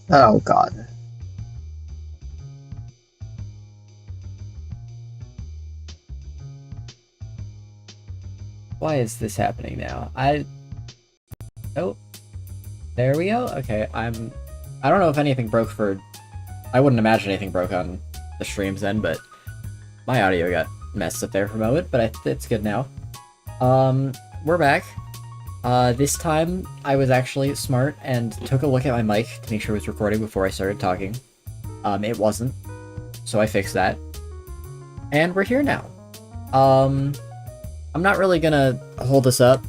Oh god. Why is this happening now? Oh, there we go. Okay, I don't know if anything broke for... I wouldn't imagine anything broke on the streams then, but my audio got messed up there for a moment, but it's good now. We're back. This time I was actually smart and took a look at my mic to make sure it was recording before I started talking. It wasn't, so I fixed that. And we're here now. I'm not really gonna hold this up.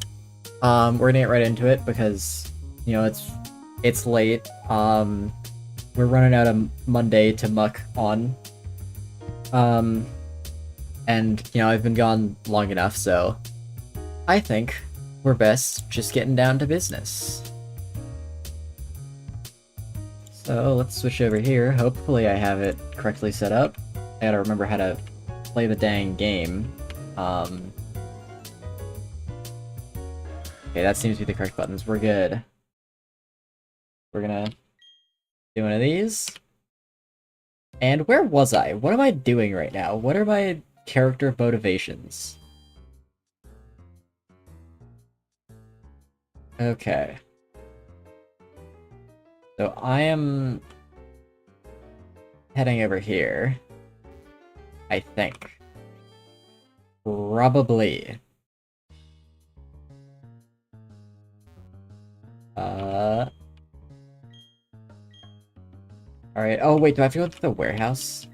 We're gonna get right into it because, you know, it's late. We're running out of Monday to muck on. And, you know, I've been gone long enough, so I think we're best just getting down to business. So let's switch over here. Hopefully I have it correctly set up. I gotta remember how to play the dang game. Okay, that seems to be the correct buttons. We're good. We're gonna do one of these. And where was I? What am I doing right now? What are my character motivations? Okay. So I am heading over here. I think. Probably. Alright. Oh, wait, do I have to go to the warehouse?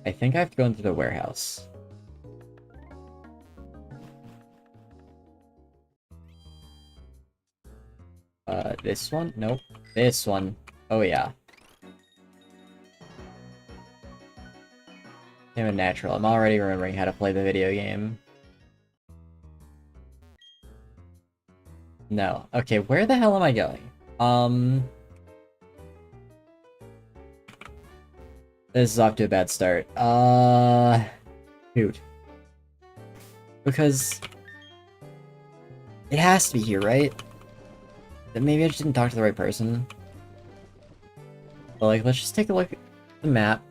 I think I have to go into the warehouse. This one? Nope. This one. Oh, yeah. I'm a natural. I'm already remembering how to play the video game. No. Okay, where the hell am I going? This is off to a bad start. Shoot. Because it has to be here, right? Then maybe I just didn't talk to the right person. But, like, let's just take a look at the map.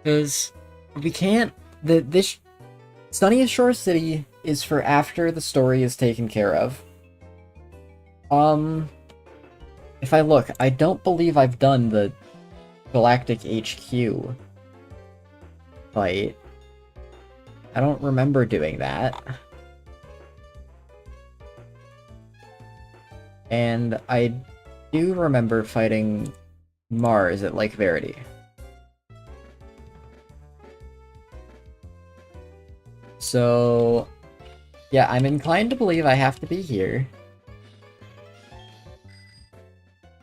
Because we can't... This Sunniest Shore City is for after the story is taken care of. If I look, I don't believe I've done the Galactic HQ fight. I don't remember doing that. And I do remember fighting Mars at Lake Verity. So, yeah, I'm inclined to believe I have to be here.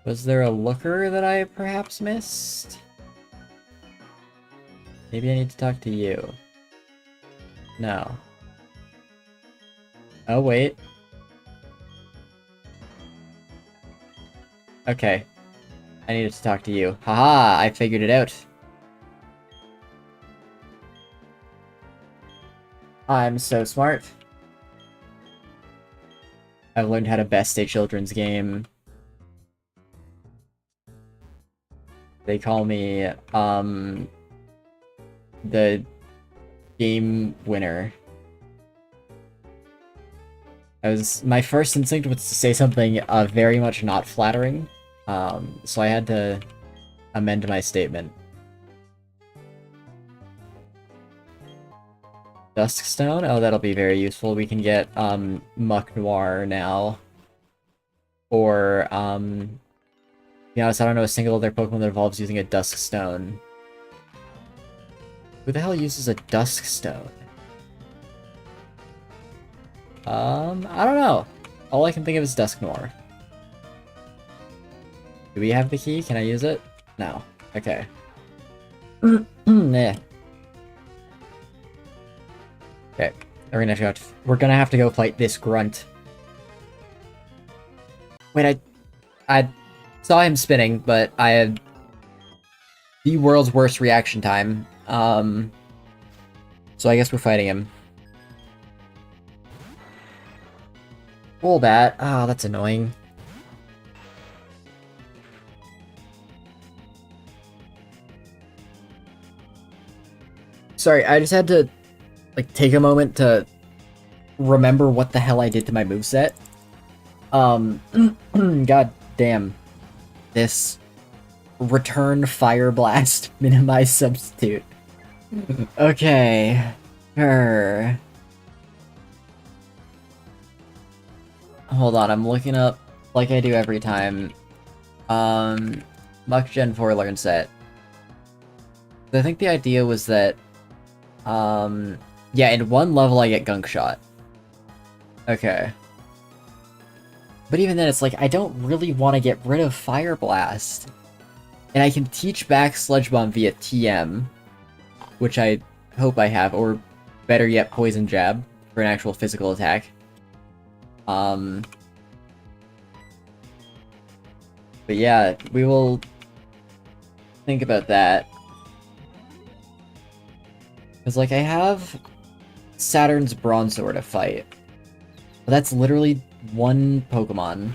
Was there a looker that I perhaps missed? Maybe I need to talk to you. No. Oh, wait. Okay. I needed to talk to you. Haha, I figured it out. I'm so smart. I've learned how to best a children's game. They call me, the game winner. My first instinct was to say something, very much not flattering. So I had to amend my statement. Duskstone? Oh, that'll be very useful. We can get, Muck Noir now. Or, to be honest, I don't know a single other Pokemon that evolves using a Duskstone. Who the hell uses a Duskstone? I don't know. All I can think of is Dusknoir. Do we have the key? Can I use it? No. Okay. Nah. Okay. We're gonna have to go fight this grunt. Wait, I saw him spinning, but I had the world's worst reaction time. So I guess we're fighting him. Full bat. Oh, that's annoying. Sorry, I just had to, like, take a moment to remember what the hell I did to my moveset. God damn. This return fire blast minimize substitute. Okay. Hold on, I'm looking up, like I do every time. Mach Gen 4 learn set. I think the idea was that, yeah, in one level I get Gunk Shot. Okay. But even then, it's like, I don't really want to get rid of Fire Blast. And I can teach back Sludge Bomb via TM, which I hope I have, or better yet, Poison Jab for an actual physical attack. But yeah, we will think about that. Because, like, I have Saturn's Bronzor to fight. But that's literally one Pokemon.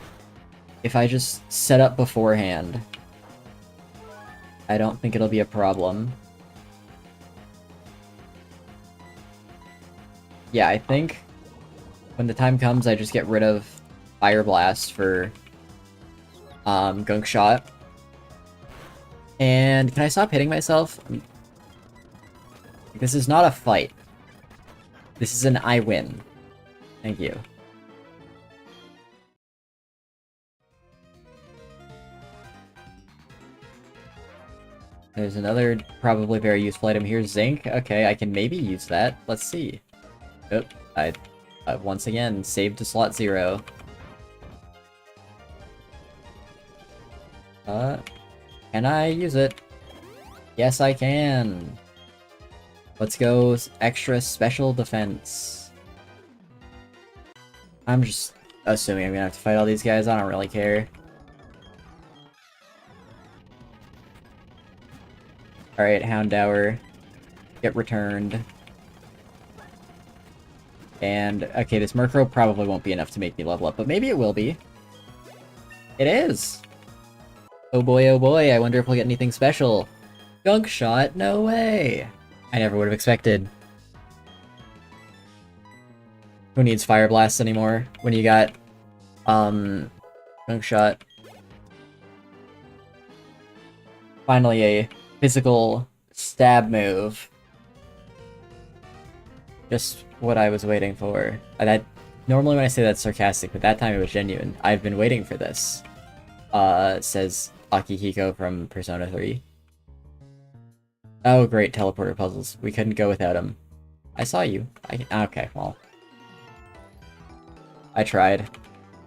If I just set up beforehand, I don't think it'll be a problem. Yeah, I think when the time comes, I just get rid of Fire Blast for Gunk Shot. And can I stop hitting myself? This is not a fight. This is an I win. Thank you. There's another probably very useful item here, Zinc. Okay, I can maybe use that. Let's see. Oop, I once again saved to slot 0. Can I use it? Yes, I can. Let's go extra special defense. I'm just assuming I'm gonna have to fight all these guys. I don't really care. Alright, Houndour. Get returned. And, okay, this Murkrow probably won't be enough to make me level up, but maybe it will be. It is! Oh boy, I wonder if we'll get anything special. Gunk Shot? No way! I never would have expected. Who needs Fire Blast anymore when you got, Gunk Shot? Finally a physical stab move. Just what I was waiting for. Normally when I say that's sarcastic, but that time it was genuine. I've been waiting for this. Says Akihiko from Persona 3. Oh great, teleporter puzzles. We couldn't go without him. I saw you. Okay, well. I tried.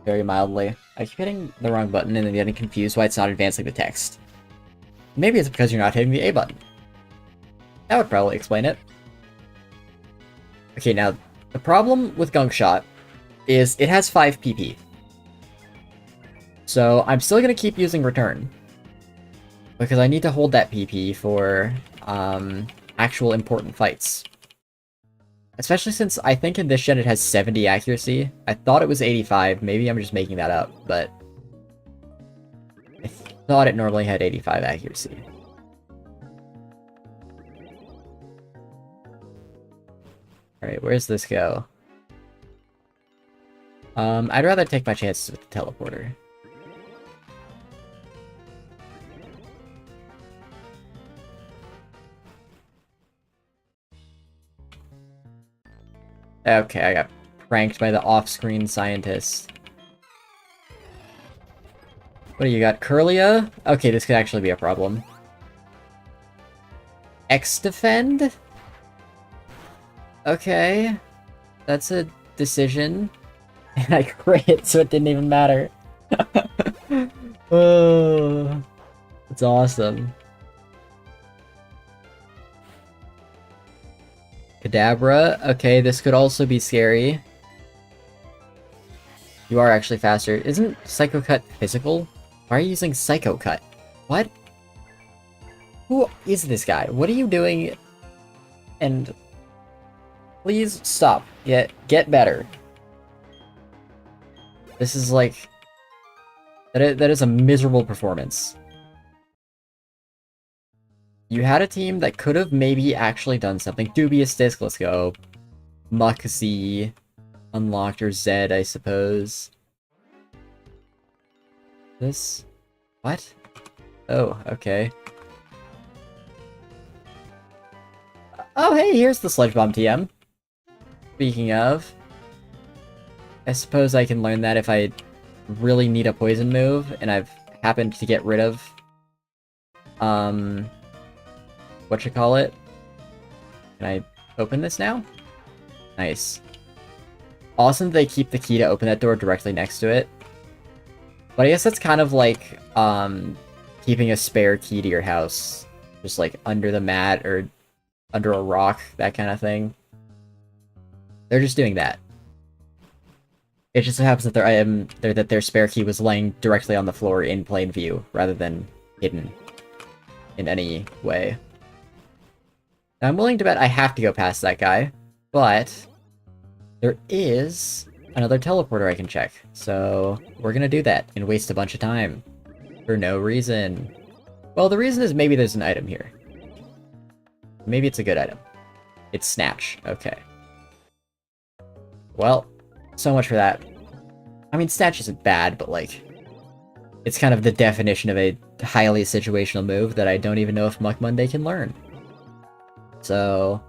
Very mildly. I keep hitting the wrong button and then getting confused why it's not advancing the text. Maybe it's because you're not hitting the A button. That would probably explain it. Okay, now, the problem with Gunk Shot is it has 5 PP. So, I'm still gonna keep using Return. Because I need to hold that PP for, actual important fights. Especially since I think in this gen it has 70 accuracy. I thought it was 85, maybe I'm just making that up, but I thought it normally had 85 accuracy. Alright, where's this go? I'd rather take my chances with the teleporter. Okay, I got pranked by the off-screen scientist. What do you got? Curlia? Okay, this could actually be a problem. X-Defend? Okay. That's a decision. And I crit, so it didn't even matter. Oh, it's awesome. Kadabra. Okay, this could also be scary. You are actually faster. Isn't Psycho Cut physical? Why are you using Psycho Cut? What? Who is this guy? What are you doing? And please stop. Get better. This is like... That is a miserable performance. You had a team that could have maybe actually done something. Dubious Disc, let's go. Muxy, Unlocked, or Zed, I suppose. This? What? Oh, okay. Oh, hey, here's the Sludge Bomb TM. Speaking of... I suppose I can learn that if I really need a poison move, and I've happened to get rid of... whatchamacallit? Can I open this now? Nice. Awesome they keep the key to open that door directly next to it. But I guess that's kind of like, keeping a spare key to your house. Just like under the mat or under a rock, that kind of thing. They're just doing that. It just so happens that their spare key was laying directly on the floor in plain view, rather than hidden in any way. Now, I'm willing to bet I have to go past that guy, but there is another teleporter I can check. So we're gonna do that and waste a bunch of time for no reason. Well, the reason is maybe there's an item here. Maybe it's a good item. It's Snatch. Okay. Well, so much for that. I mean, Snatch isn't bad, but like, it's kind of the definition of a highly situational move that I don't even know if Muck Monday can learn. So,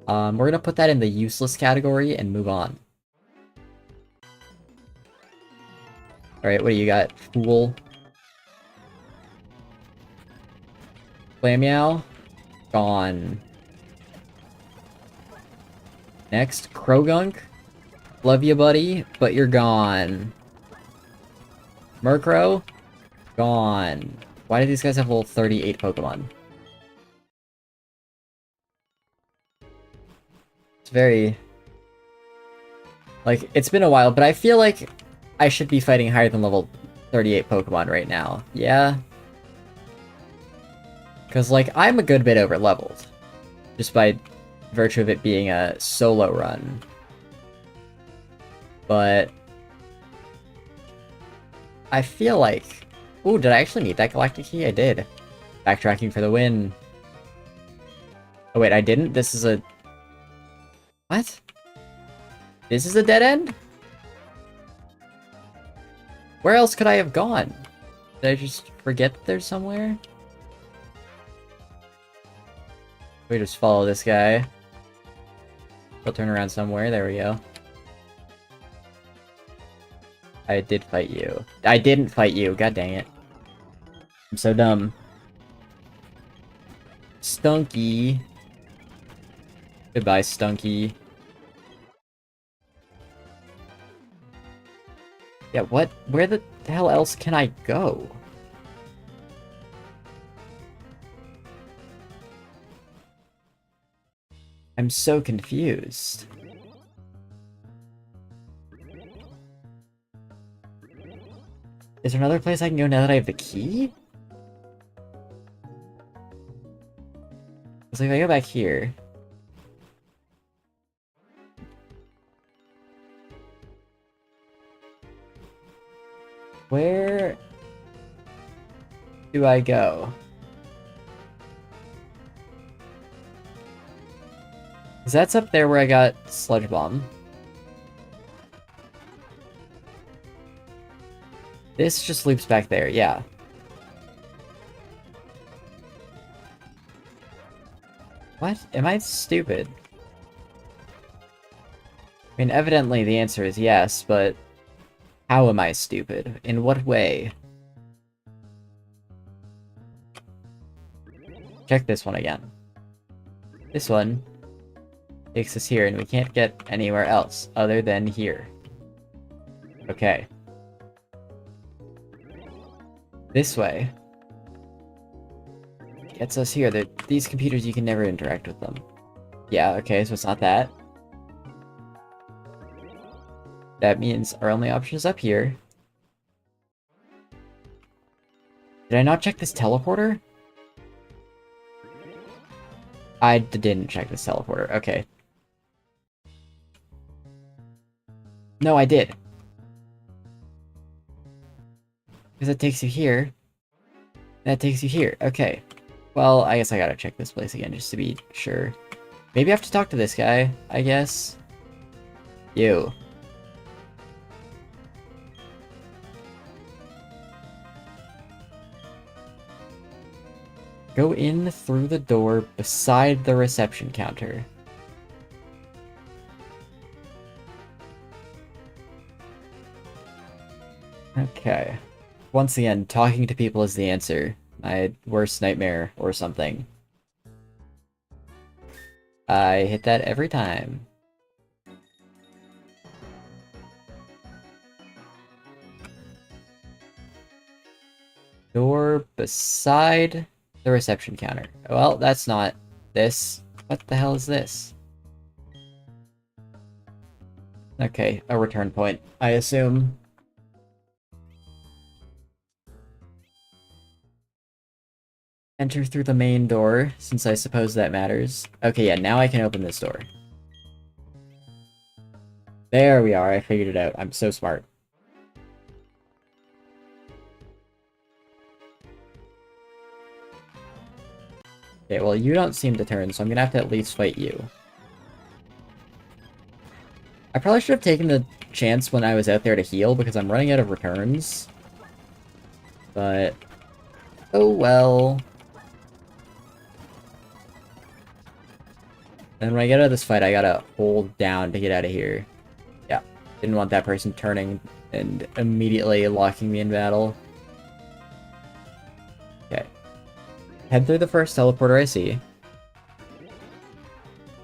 we're gonna put that in the useless category and move on. Alright, what do you got? Fool. Flameow. Gone. Next, Krogunk. Love you, buddy, but you're gone. Murkrow. Gone. Why do these guys have level 38 Pokemon? It's very... Like, it's been a while, but I feel like I should be fighting higher than level 38 Pokemon right now. Yeah? Because, like, I'm a good bit over-leveled. Just by virtue of it being a solo run. But... I feel like... Ooh, did I actually need that Galactic Key? I did. Backtracking for the win. Oh wait, I didn't? This is a... What? This is a dead end? Where else could I have gone? Did I just forget that there's somewhere? We just follow this guy. He'll turn around somewhere. There we go. I did fight you. I didn't fight you. God dang it. I'm so dumb. Stunky. Goodbye, Stunky. Yeah, what? Where the hell else can I go? I'm so confused. Is there another place I can go now that I have the key? Because if I go back here... Where do I go? Because that's up there where I got Sludge Bomb. This just loops back there, yeah. What? Am I stupid? I mean, evidently the answer is yes, but... How am I stupid? In what way? Check this one again. This one takes us here, and we can't get anywhere else other than here. Okay. This way gets us here. These computers, you can never interact with them. Yeah, okay, so it's not that. That means our only option is up here. Did I not check this teleporter? I didn't check this teleporter. Okay. No, I did. Because that takes you here. That takes you here. Okay. Well, I guess I gotta check this place again just to be sure. Maybe I have to talk to this guy, I guess. You. Go in through the door beside the reception counter. Okay. Once again, talking to people is the answer. My worst nightmare or something. I hit that every time. Door beside the reception counter. Well, that's not this. What the hell is this? Okay, a return point, I assume. Enter through the main door, since I suppose that matters. Okay, yeah, now I can open this door. There we are, I figured it out. I'm so smart. Okay, well, you don't seem to turn, so I'm gonna have to at least fight you. I probably should have taken the chance when I was out there to heal, because I'm running out of returns. But... oh well. And when I get out of this fight, I gotta hold down to get out of here. Yeah, didn't want that person turning and immediately locking me in battle. Okay. Head through the first teleporter I see.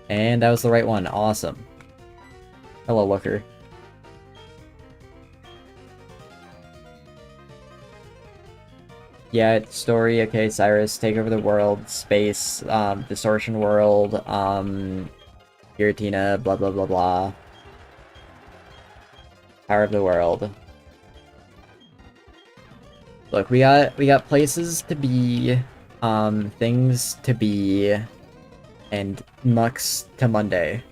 And that was the right one. Awesome. Hello, Looker. Yeah, story, okay, Cyrus, take over the world, space, distortion world, Giratina, blah blah blah blah. Power of the world. Look, we got places to be, things to be, and mucks to Monday.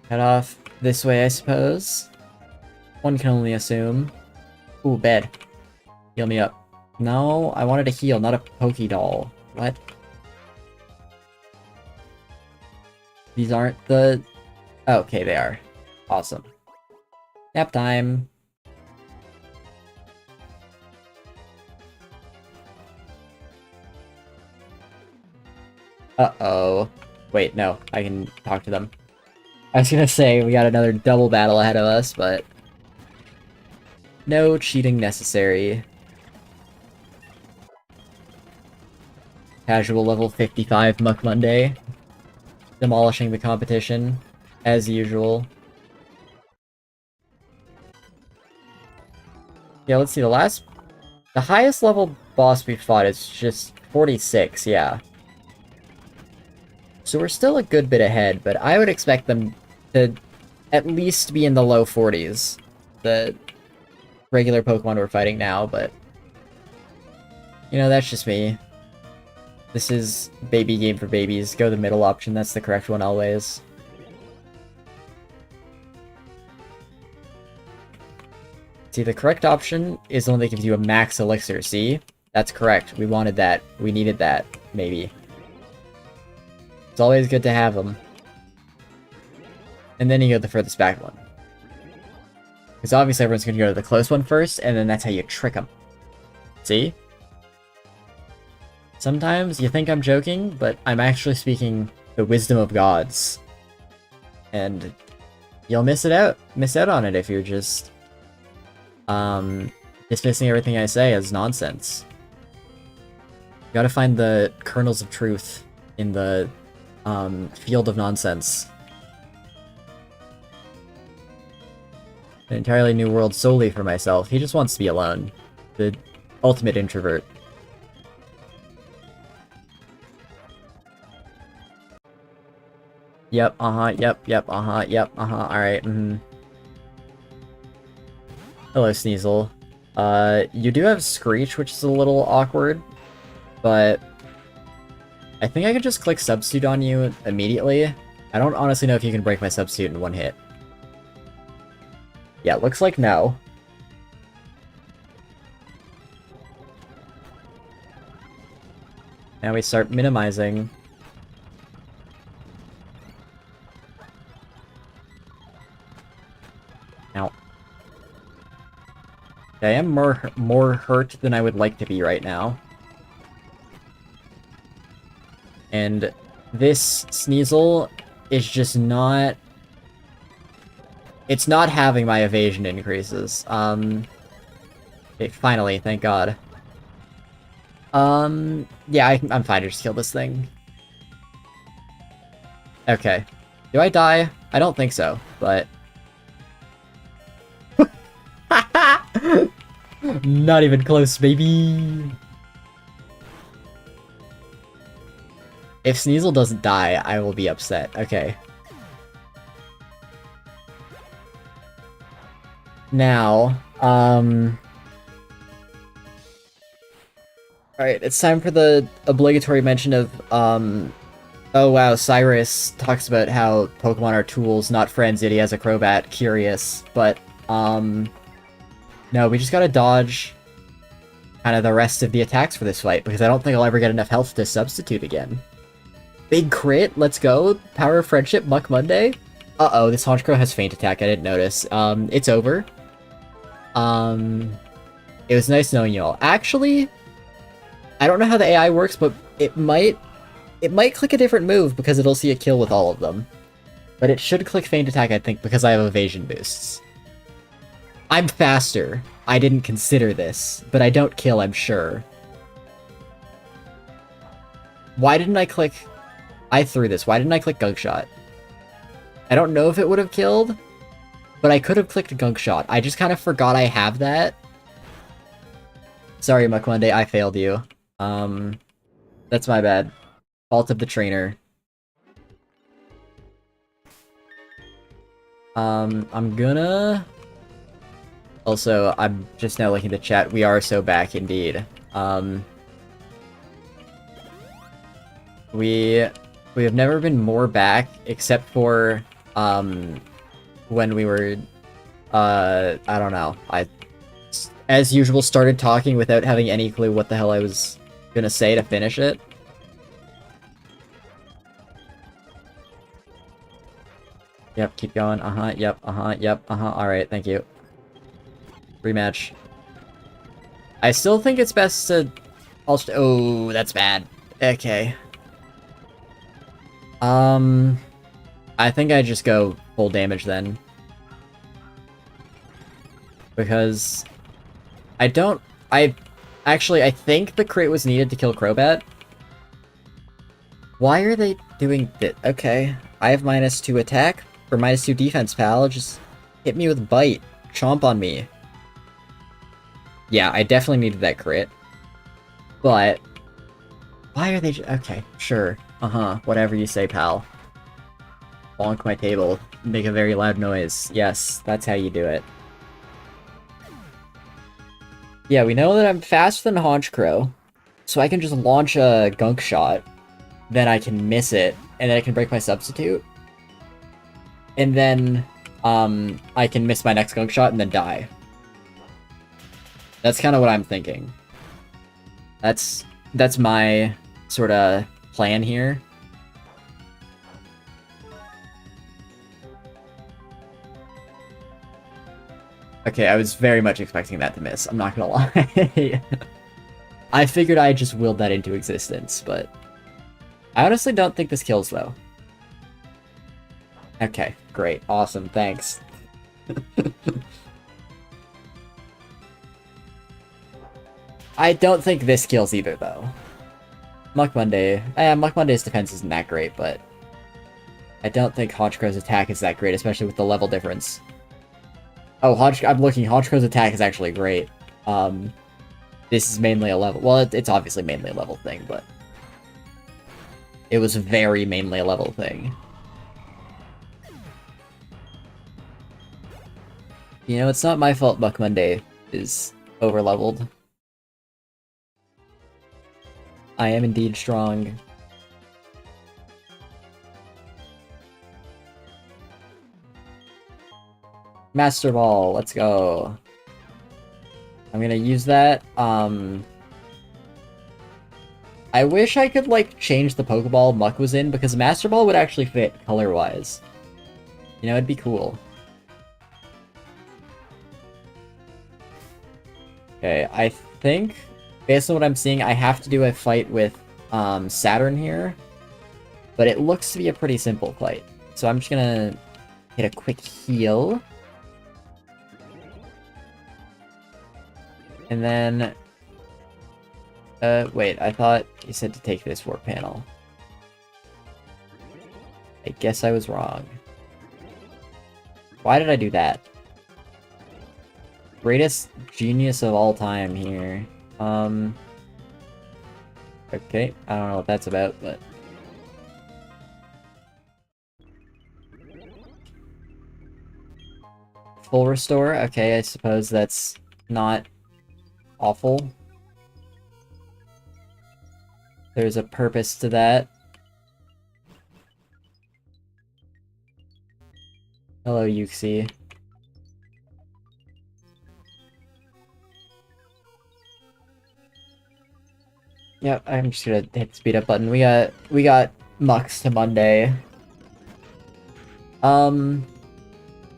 Head off this way, I suppose. One can only assume. Ooh, bed. Heal me up. No, I wanted to heal, not a Pokédoll. What? These aren't the... oh, okay, they are. Awesome. Nap time. Uh-oh. Wait, no, I can talk to them. I was gonna say, we got another double battle ahead of us, but... no cheating necessary. Casual level 55 Muck Monday. Demolishing the competition, as usual. Yeah, let's see, the highest level boss we fought is just 46, yeah. So we're still a good bit ahead, but I would expect them to at least be in the low 40s. The regular Pokemon we're fighting now, but... you know, that's just me. This is baby game for babies. Go the middle option, that's the correct one always. See, the correct option is the one that gives you a max elixir, see? That's correct. We wanted that. We needed that, maybe. It's always good to have them. And then you go the furthest back one. Because obviously everyone's going to go to the close one first, and then that's how you trick them. See? Sometimes you think I'm joking, but I'm actually speaking the wisdom of gods. And you'll miss out on it if you're just dismissing everything I say as nonsense. You gotta find the kernels of truth in the field of nonsense. An entirely new world solely for myself. He just wants to be alone. The ultimate introvert. Yep, yep, alright, Hello, Sneasel. You do have Screech, which is a little awkward, but I think I could just click Substitute on you immediately. I don't honestly know if you can break my Substitute in one hit. Yeah, looks like no. Now we start minimizing. Ow. I am more hurt than I would like to be right now. And this Sneasel is just not... It's not having my evasion increases. Okay, finally, thank God. Yeah, I'm fine to just kill this thing. Okay. Do I die? I don't think so, but... Not even close, baby! If Sneasel doesn't die, I will be upset. Okay. Now, alright, it's time for the obligatory mention of, oh wow, Cyrus talks about how Pokemon are tools, not friends, yet he has a Crobat. Curious, but, no, we just gotta dodge kind of the rest of the attacks for this fight, because I don't think I'll ever get enough health to substitute again. Big crit, let's go. Power of Friendship, Muck Monday. Uh-oh, this Honchkrow has Feint Attack, I didn't notice. It's over. It was nice knowing you all. Actually, I don't know how the AI works, but it might click a different move because it'll see a kill with all of them. But it should click Feint Attack, I think, because I have evasion boosts. I'm faster. I didn't consider this, but I don't kill, I'm sure. Why didn't I click... I threw this. Why didn't I click Gunk Shot? I don't know if it would have killed, but I could have clicked Gunk Shot. I just kind of forgot I have that. Sorry, Muck Monday, I failed you. That's my bad. Fault of the trainer. I'm gonna... Also, I'm just now looking at the chat. We are so back indeed. We have never been more back, except for, when we were, I don't know. I, as usual, started talking without having any clue what the hell I was gonna say to finish it. Yep, keep going. Yep, yep, alright, thank you. Rematch. I still think it's best to... Oh, that's bad. Okay. I think I just go full damage then. Because... I think the crit was needed to kill Crobat. Why are they doing that? Okay. I have -2 attack, or -2 defense, pal. Just hit me with Bite. Chomp on me. Yeah, I definitely needed that crit. But... why are they okay, sure. Whatever you say, pal. Bonk my table. Make a very loud noise. Yes, that's how you do it. Yeah, we know that I'm faster than Honchkrow, so I can just launch a Gunk Shot, then I can miss it, and then I can break my Substitute. And then, I can miss my next Gunk Shot and then die. That's kind of what I'm thinking. That's my sort of plan here. Okay, I was very much expecting that to miss, I'm not gonna lie. I figured I just willed that into existence, but... I honestly don't think this kills, though. Okay, great, awesome, thanks. I don't think this kills either, though. Muck Monday... Muck Monday's defense isn't that great, but... I don't think Honchkrow's attack is that great, especially with the level difference. Oh, I'm looking. Honchkrow's attack is actually great. This is mainly a level... well, it's obviously mainly a level thing, but... it was very mainly a level thing. You know, it's not my fault Muck Monday is over-leveled. I am indeed strong. Master Ball, let's go. I'm gonna use that. I wish I could, like, change the Pokeball Muck was in, because Master Ball would actually fit color-wise. You know, it'd be cool. Okay, I think, based on what I'm seeing, I have to do a fight with Saturn here. But it looks to be a pretty simple fight. So I'm just gonna hit a quick heal. And then... wait, I thought you said to take this warp panel. I guess I was wrong. Why did I do that? Greatest genius of all time here. Okay, I don't know what that's about, but... Full restore? Okay, I suppose that's not awful. There's a purpose to that. Hello, Yuxi. Yep, I'm just gonna hit the speed up button. We got Mux to Monday.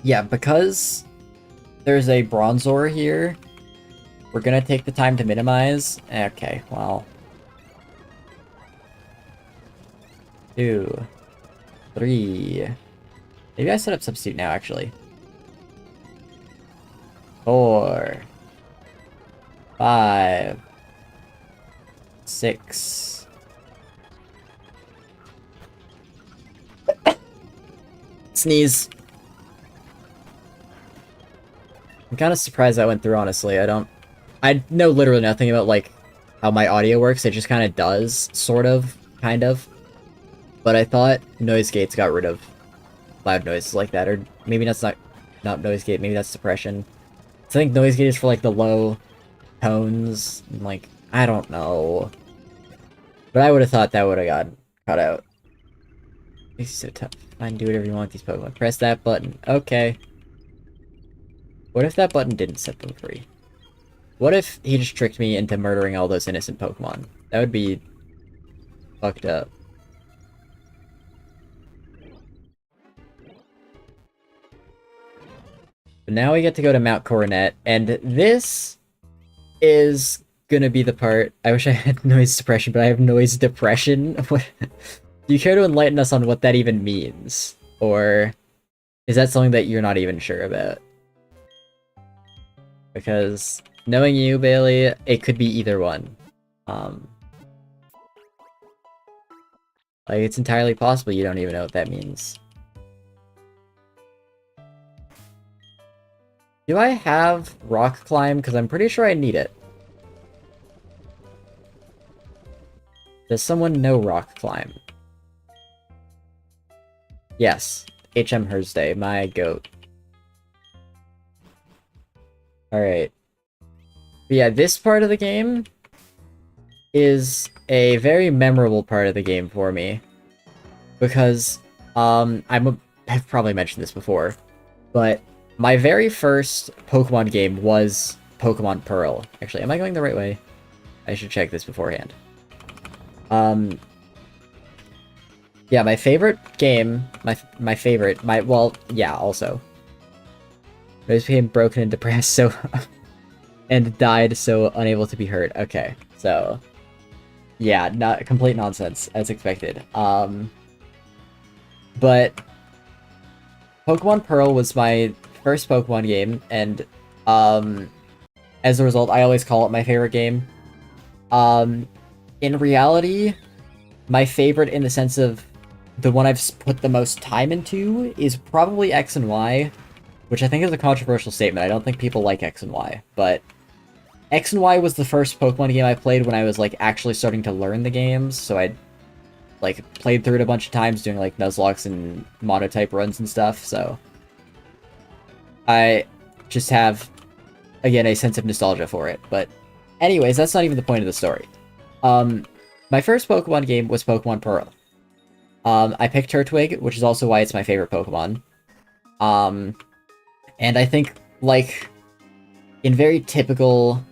Yeah, because there's a Bronzor here, we're gonna take the time to minimize. Okay, well. 2, 3. Maybe I set up Substitute now, actually. 4, 5, 6. Sneeze. I'm kind of surprised that went through, honestly. I know literally nothing about, like, how my audio works. It just kind of does, sort of, kind of. But I thought noise gates got rid of loud noises like that, or maybe that's not noise gate, maybe that's suppression. So I think noise gate is for, like, the low tones, and, like, I don't know. But I would have thought that would have gotten cut out. This is so tough. Fine, do whatever you want with these Pokemon. Press that button. Okay. What if that button didn't set them free? What if he just tricked me into murdering all those innocent Pokemon? That would be fucked up. But now we get to go to Mount Coronet, and this is gonna be the part... I wish I had noise suppression, but I have noise depression. Do you care to enlighten us on what that even means? Or is that something that you're not even sure about? Because knowing you, Bailey, it could be either one. Like, it's entirely possible you don't even know what that means. Do I have Rock Climb? Because I'm pretty sure I need it. Does someone know Rock Climb? Yes. HM Thursday, my goat. Alright. Yeah, this part of the game is a very memorable part of the game for me. Because, I've probably mentioned this before, but my very first Pokemon game was Pokemon Pearl. Actually, am I going the right way? I should check this beforehand. Yeah, my favorite game, well, yeah, also. I just became broken and depressed, so... and died, so unable to be hurt. Okay, so... yeah, not complete nonsense, as expected. But... Pokemon Pearl was my first Pokemon game, and, as a result, I always call it my favorite game. In reality, my favorite in the sense of the one I've put the most time into is probably X and Y, which I think is a controversial statement. I don't think people like X and Y, but X and Y was the first Pokemon game I played when I was, like, actually starting to learn the games, so I, like, played through it a bunch of times doing, like, Nuzlocke and Monotype runs and stuff, so I just have, again, a sense of nostalgia for it. But anyways, that's not even the point of the story. My first Pokemon game was Pokemon Pearl. I picked Turtwig, which is also why it's my favorite Pokemon. And I think, like, in very typical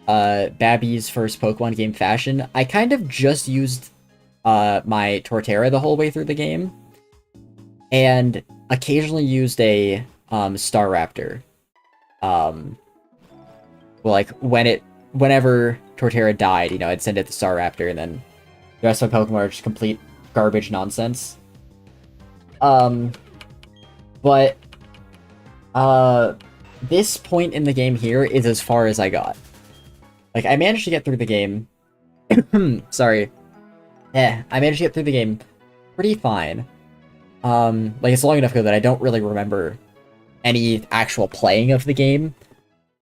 Babby's first Pokemon game fashion, I kind of just used my Torterra the whole way through the game, and occasionally used a Staraptor. Well, like, whenever Torterra died, you know, I'd send it the Staraptor, and then the rest of my Pokemon are just complete garbage nonsense. But this point in the game here is as far as I got. Like, I managed to get through the game. Sorry. I managed to get through the game pretty fine. Like, it's long enough ago that I don't really remember any actual playing of the game.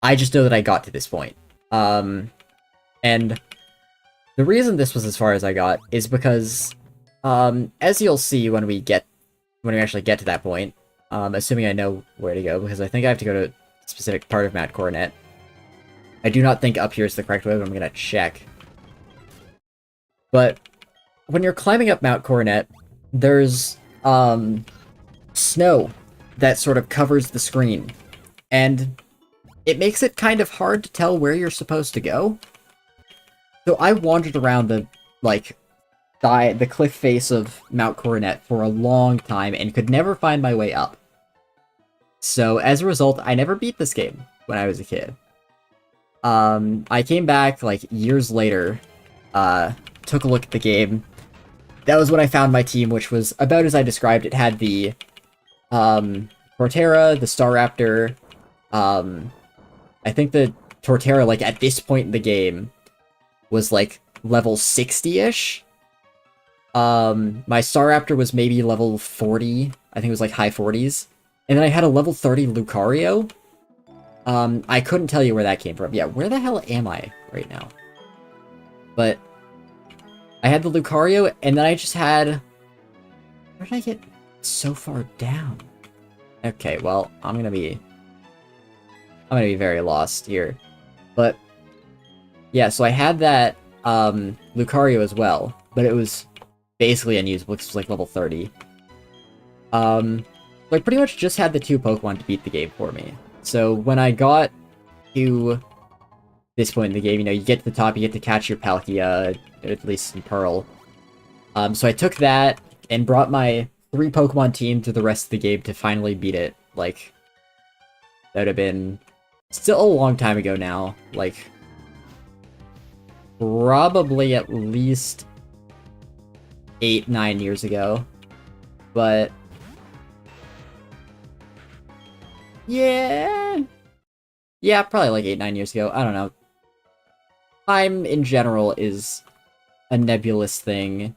I just know that I got to this point. And the reason this was as far as I got is because, as you'll see when we actually get to that point, assuming I know where to go, because I think I have to go to a specific part of Mount Coronet. I do not think up here is the correct way, but I'm gonna check. But when you're climbing up Mount Coronet, there's snow that sort of covers the screen, and it makes it kind of hard to tell where you're supposed to go. So I wandered around the cliff face of Mount Coronet for a long time and could never find my way up. So as a result, I never beat this game when I was a kid. I came back like years later, took a look at the game. That was when I found my team, which was about as I described. It had the Torterra, the Staraptor. I think the Torterra, like, at this point in the game was like level 60-ish. My Staraptor was maybe level 40. I think it was like high 40s. And then I had a level 30 Lucario. I couldn't tell you where that came from. Yeah, where the hell am I right now? But I had the Lucario, and then I just had... Where did I get so far down? Okay, well, I'm gonna be very lost here. But yeah, so I had that Lucario as well, but it was basically unusable because it was like level 30. Like, pretty much just had the two Pokemon to beat the game for me. So when I got to this point in the game, you know, you get to the top, you get to catch your Palkia, at least in Pearl. So I took that and brought my 3 Pokemon team to the rest of the game to finally beat it. Like, that would have been still a long time ago now. Like, probably at least 8-9 years ago. But yeah, probably like 8-9 years ago. I don't know. Time in general is a nebulous thing.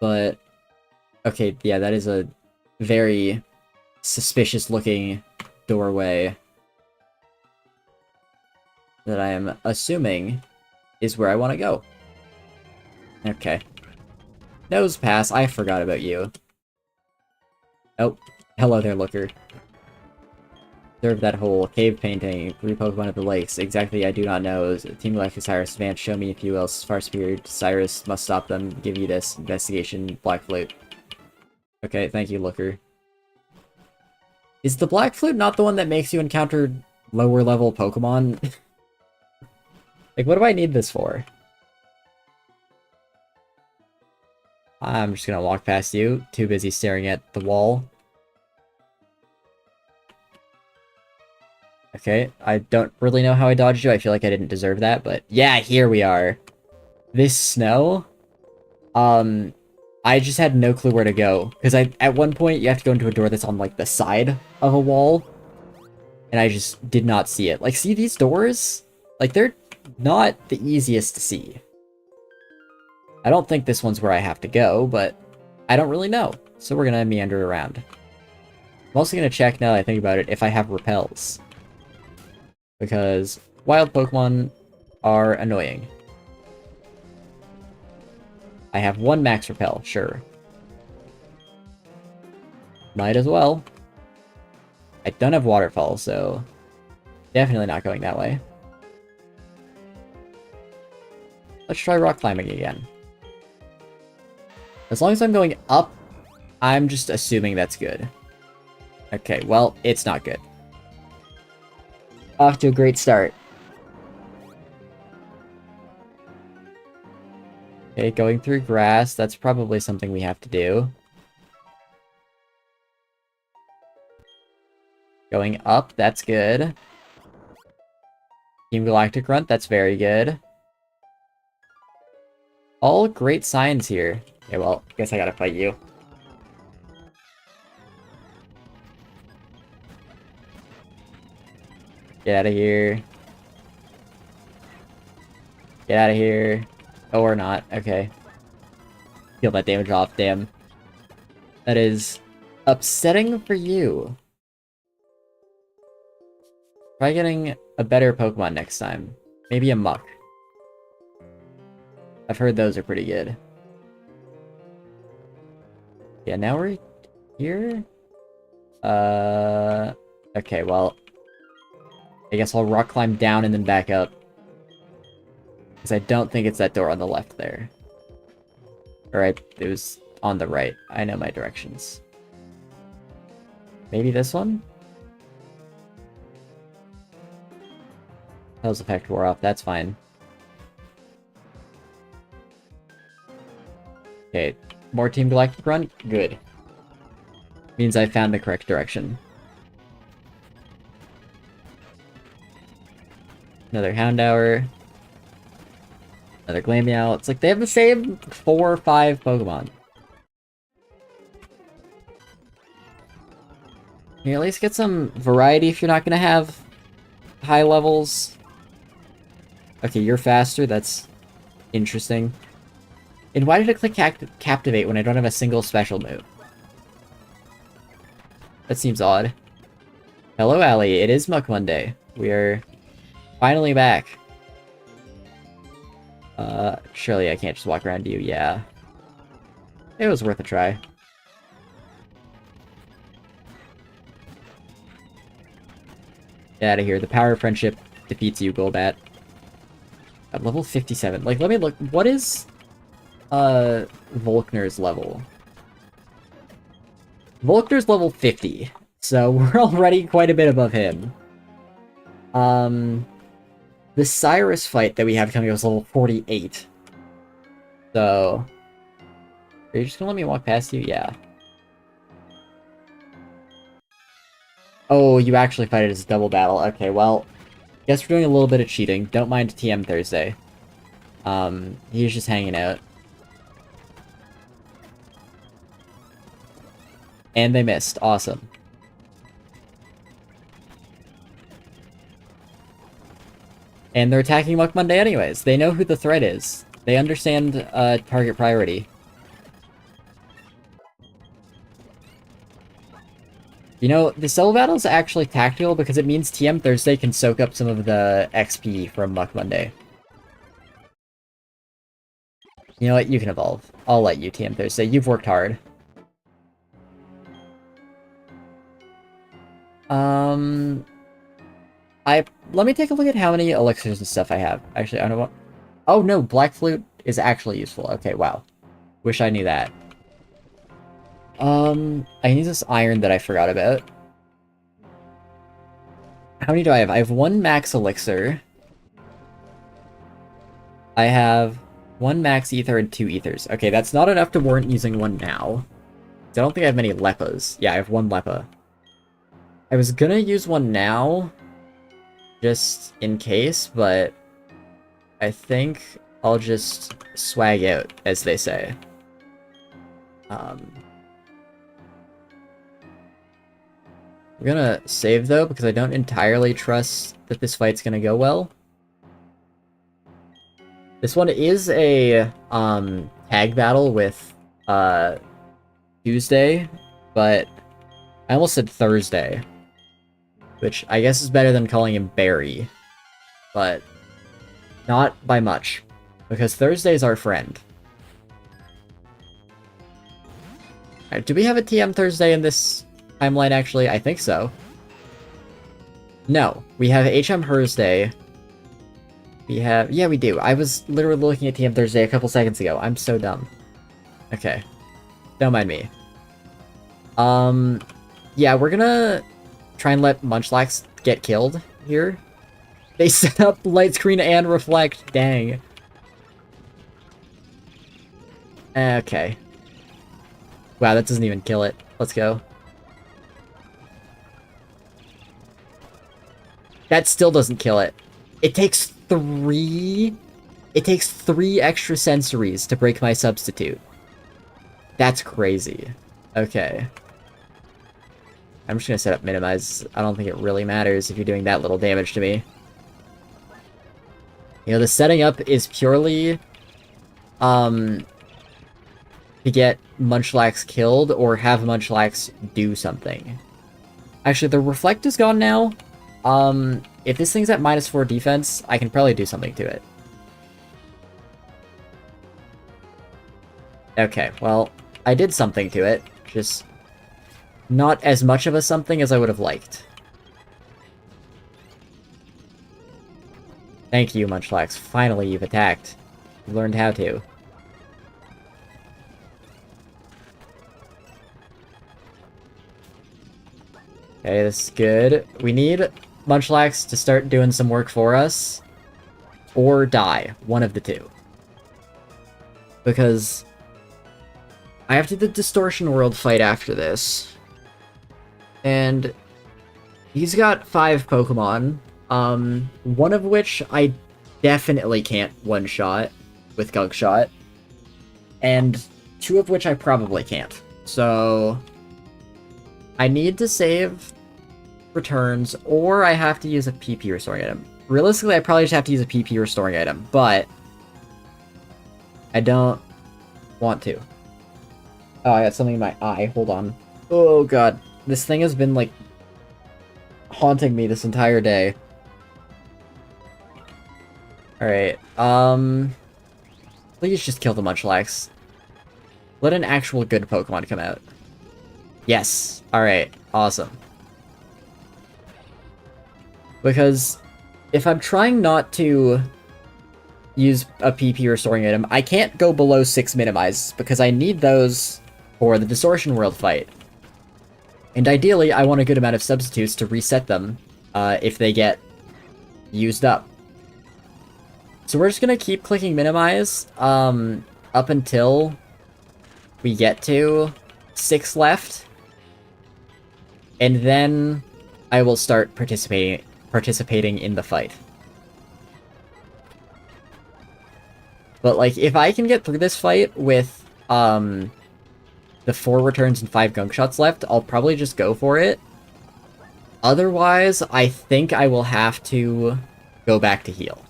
But okay, yeah, that is a very suspicious looking doorway that I am assuming is where I want to go. Okay. Nose pass, I forgot about you. Oh, hello there, looker. Observe that hole. Cave painting. 3 Pokemon at the lakes. Exactly, I do not know. Team Life is Cyrus. Advance, show me if you will. Far superior. Cyrus must stop them. Give you this. Investigation. Black Flute. Okay, thank you, looker. Is the Black Flute not the one that makes you encounter lower level Pokemon? Like, what do I need this for? I'm just gonna walk past you. Too busy staring at the wall. Okay, I don't really know how I dodged you. I feel like I didn't deserve that, but yeah, here we are. This snow? I just had no clue where to go. Because at one point, you have to go into a door that's on, like, the side of a wall. And I just did not see it. Like, see these doors? Like, they're not the easiest to see. I don't think this one's where I have to go, but I don't really know. So we're gonna meander around. I'm also gonna check, now that I think about it, if I have repels. Because wild Pokemon are annoying. I have 1 max repel, sure. Might as well. I don't have waterfall, so definitely not going that way. Let's try rock climbing again. As long as I'm going up, I'm just assuming that's good. Okay, well, it's not good. Off to a great start. Okay, going through grass, that's probably something we have to do. Going up, that's good. Team Galactic Grunt, that's very good. All great signs here. Okay, well, I guess I gotta fight you. Get out of here. Get out of here. Oh, or not. Okay. Feel that damage off, damn. That is upsetting for you. Try getting a better Pokemon next time. Maybe a Muck. I've heard those are pretty good. Yeah, now we're here? Okay, well... I guess I'll rock climb down and then back up. Because I don't think it's that door on the left there. Alright, it was on the right. I know my directions. Maybe this one? Hell's effect wore off, that's fine. Okay, more Team Galactic Run? Good. Means I found the correct direction. Another Houndour. Another Glameow. It's like they have the same 4 or 5 Pokemon. Can you at least get some variety if you're not gonna have high levels? Okay, you're faster, that's interesting. And why did it click Captivate when I don't have a single special move? That seems odd. Hello, Allie. It is Muck Monday. We are finally back. Surely I can't just walk around you. Yeah. It was worth a try. Get out of here. The power of friendship defeats you, Golbat. At level 57. Like, let me look. What is... Volkner's level? Volkner's level 50, so we're already quite a bit above him. The Cyrus fight that we have coming up is level 48. So... Are you just gonna let me walk past you? Yeah. Oh, you actually fight it as a double battle. Okay, well... Guess we're doing a little bit of cheating. Don't mind TM Thursday. He's just hanging out. And they missed. Awesome. And they're attacking Muck Monday anyways. They know who the threat is. They understand target priority. You know, the Cell Battle is actually tactical because it means TM Thursday can soak up some of the XP from Muck Monday. You know what? You can evolve. I'll let you, TM Thursday. You've worked hard. Let me take a look at how many elixirs and stuff I have. Actually, I don't want... Oh no, Black Flute is actually useful. Okay, wow. Wish I knew that. I need this iron that I forgot about. How many do I have? I have 1 max elixir. I have 1 max ether and 2 ethers. Okay, that's not enough to warrant using one now. I don't think I have many Lepas. Yeah, I have 1 Lepa. I was gonna use one now, just in case, but I think I'll just swag out, as they say. I'm gonna save, though, because I don't entirely trust that this fight's gonna go well. This one is a, tag battle with, Tuesday, but I almost said Thursday. Which I guess is better than calling him Barry. But not by much. Because Thursday's our friend. Alright, do we have a TM Thursday in this timeline, actually? I think so. No. We have HM Thursday. We have... Yeah, we do. I was literally looking at TM Thursday a couple seconds ago. I'm so dumb. Okay. Don't mind me. Yeah, we're gonna try and let Munchlax get killed here. They set up light screen and reflect. Dang. Okay. Wow, that doesn't even kill it. Let's go. That still doesn't kill it. It takes three extra sensories to break my substitute. That's crazy. Okay. I'm just gonna set up minimize. I don't think it really matters if you're doing that little damage to me. You know, the setting up is purely to get Munchlax killed or have Munchlax do something. Actually, the reflect is gone now. If this thing's at -4 defense, I can probably do something to it. Okay, well, I did something to it. Just not as much of a something as I would have liked. Thank you, Munchlax. Finally, you've attacked. You learned how to. Okay, this is good. We need Munchlax to start doing some work for us. Or die. One of the two. Because I have to do the Distortion World fight after this. And he's got 5 Pokemon. One of which I definitely can't one-shot with Gunk Shot. And 2 of which I probably can't. So I need to save returns, or I have to use a PP restoring item. Realistically, I probably just have to use a PP restoring item, but I don't want to. Oh, I got something in my eye. Hold on. Oh, God. This thing has been, like, haunting me this entire day. Alright, please just kill the Munchlax. Let an actual good Pokemon come out. Yes. Alright, awesome. Because if I'm trying not to use a PP restoring item, I can't go below 6 minimizes, because I need those for the Distortion World fight. And ideally, I want a good amount of substitutes to reset them if they get used up. So we're just gonna keep clicking minimize up until we get to 6 left. And then I will start participating in the fight. But, like, if I can get through this fight with the 4 returns and 5 Gunk Shots left, I'll probably just go for it. Otherwise, I think I will have to go back to heal.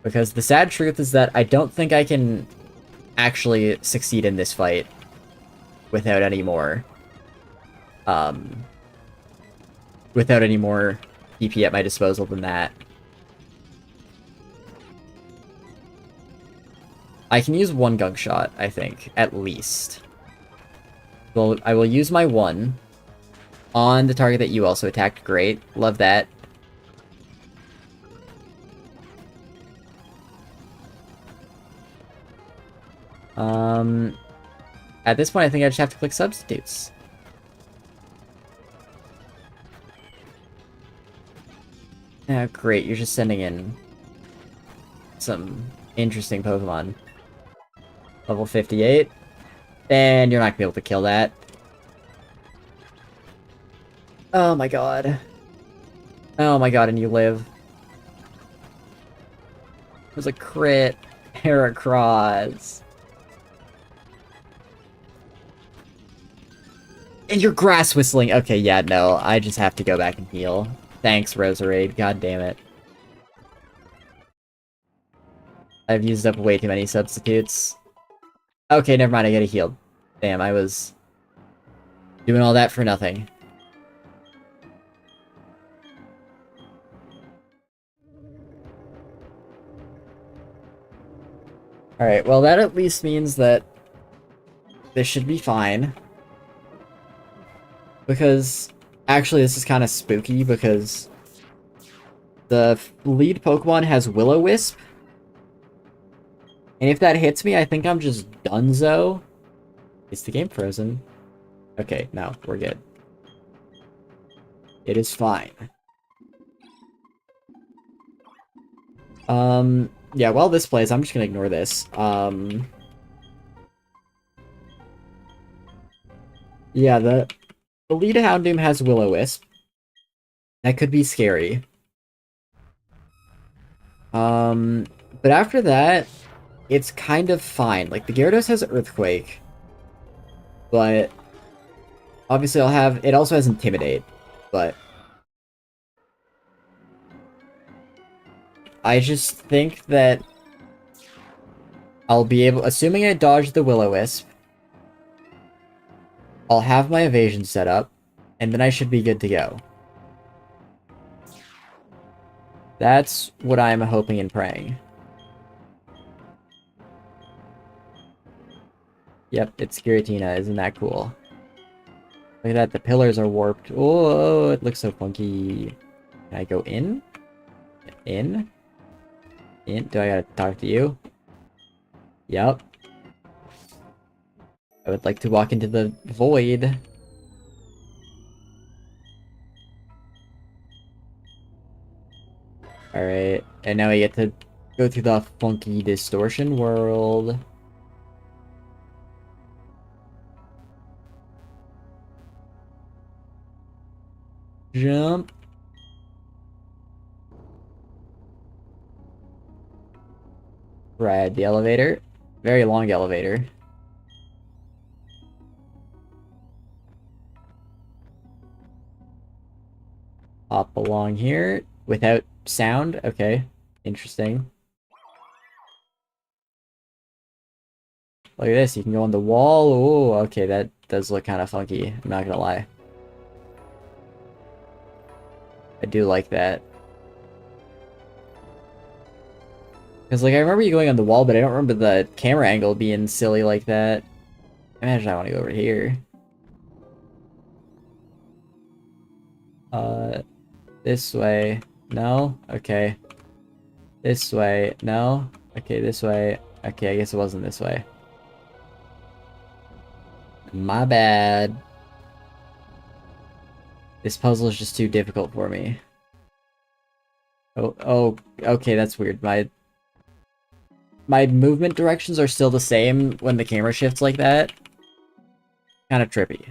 Because the sad truth is that I don't think I can actually succeed in this fight without any more PP at my disposal than that. I can use 1 Gunk Shot, I think, at least. Well, I will use my 1 on the target that you also attacked. Great. Love that. At this point, I think I just have to click substitutes. Oh, great. You're just sending in some interesting Pokemon. Level 58. And you're not gonna be able to kill that. Oh my god. Oh my god, and you live. There's a crit. Heracross. And you're grass whistling. Okay, yeah, no. I just have to go back and heal. Thanks, Roserade. God damn it. I've used up way too many substitutes. Okay, never mind. I get a healed. Damn, I was doing all that for nothing. Alright, well that at least means that this should be fine. Because, actually this is kind of spooky because the lead Pokemon has Will-O-Wisp. And if that hits me, I think I'm just donezo. Is the game frozen? Okay, no, we're good. It is fine. Yeah, while this plays, I'm just gonna ignore this. Yeah, the lead Houndoom has Will-O-Wisp. That could be scary. But after that, it's kind of fine. Like, the Gyarados has Earthquake, but obviously I'll have... It also has Intimidate, but... I just think that I'll be able... Assuming I dodge the Will-O-Wisp, I'll have my evasion set up, and then I should be good to go. That's what I'm hoping and praying. Yep, it's Giratina. Isn't that cool? Look at that, the pillars are warped. Oh, it looks so funky. Can I go in? In? In? Do I gotta talk to you? Yep. I would like to walk into the void. Alright, and now we get to go through the funky distortion world. Jump. Ride the elevator. Very long elevator. Hop along here without sound. Okay, interesting. Look at this, you can go on the wall. Oh, okay, that does look kind of funky. I'm not gonna lie. I do like that. Because, like, I remember you going on the wall, but I don't remember the camera angle being silly like that. Imagine I want to go over here. This way. No? Okay. This way. No? Okay, this way. Okay, I guess it wasn't this way. My bad. This puzzle is just too difficult for me. Oh, okay, that's weird. My movement directions are still the same when the camera shifts like that. Kind of trippy.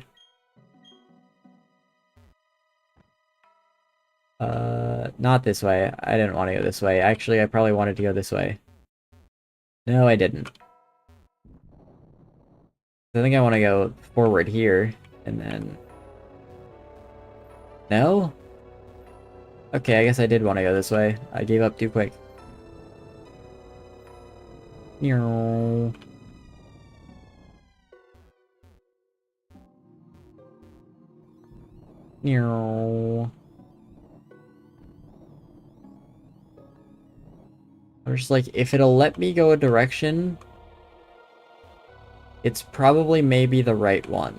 Not this way. I didn't want to go this way. Actually, I probably wanted to go this way. No, I didn't. I think I want to go forward here, and then... No? Okay, I guess I did want to go this way. I gave up too quick. Meow. Meow. I'm just like, if it'll let me go a direction, it's probably maybe the right one.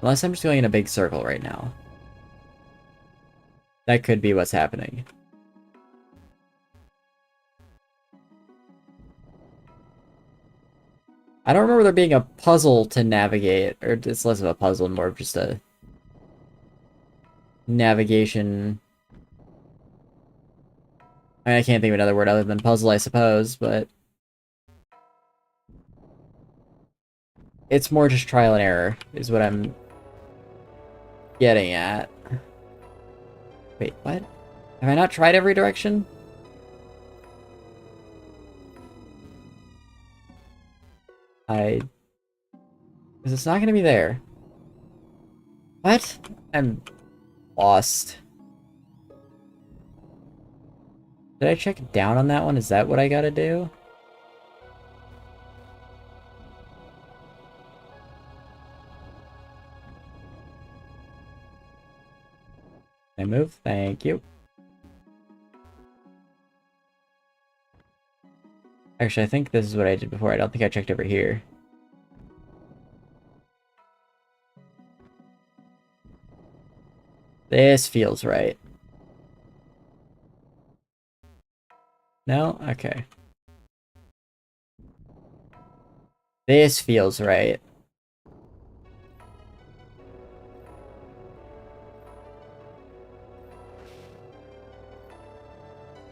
Unless I'm just going in a big circle right now. That could be what's happening. I don't remember there being a puzzle to navigate, or it's less of a puzzle, more of just a navigation. I mean, I can't think of another word other than puzzle, I suppose, but it's more just trial and error, is what I'm getting at. Wait, what? Have I not tried every direction? Because it's not going to be there. What? I'm lost. Did I check down on that one? Is that what I gotta do? Can I move? Thank you. Actually, I think this is what I did before. I don't think I checked over here. This feels right. No? Okay. This feels right.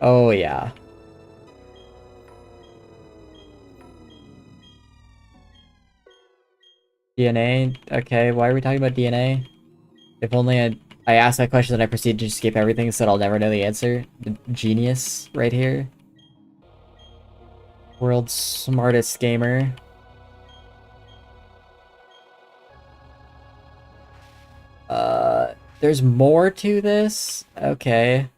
Oh, yeah. DNA? Okay, why are we talking about DNA? If only I asked that question and I proceeded to skip everything so that I'll never know the answer. The genius right here. World's smartest gamer. There's more to this? Okay.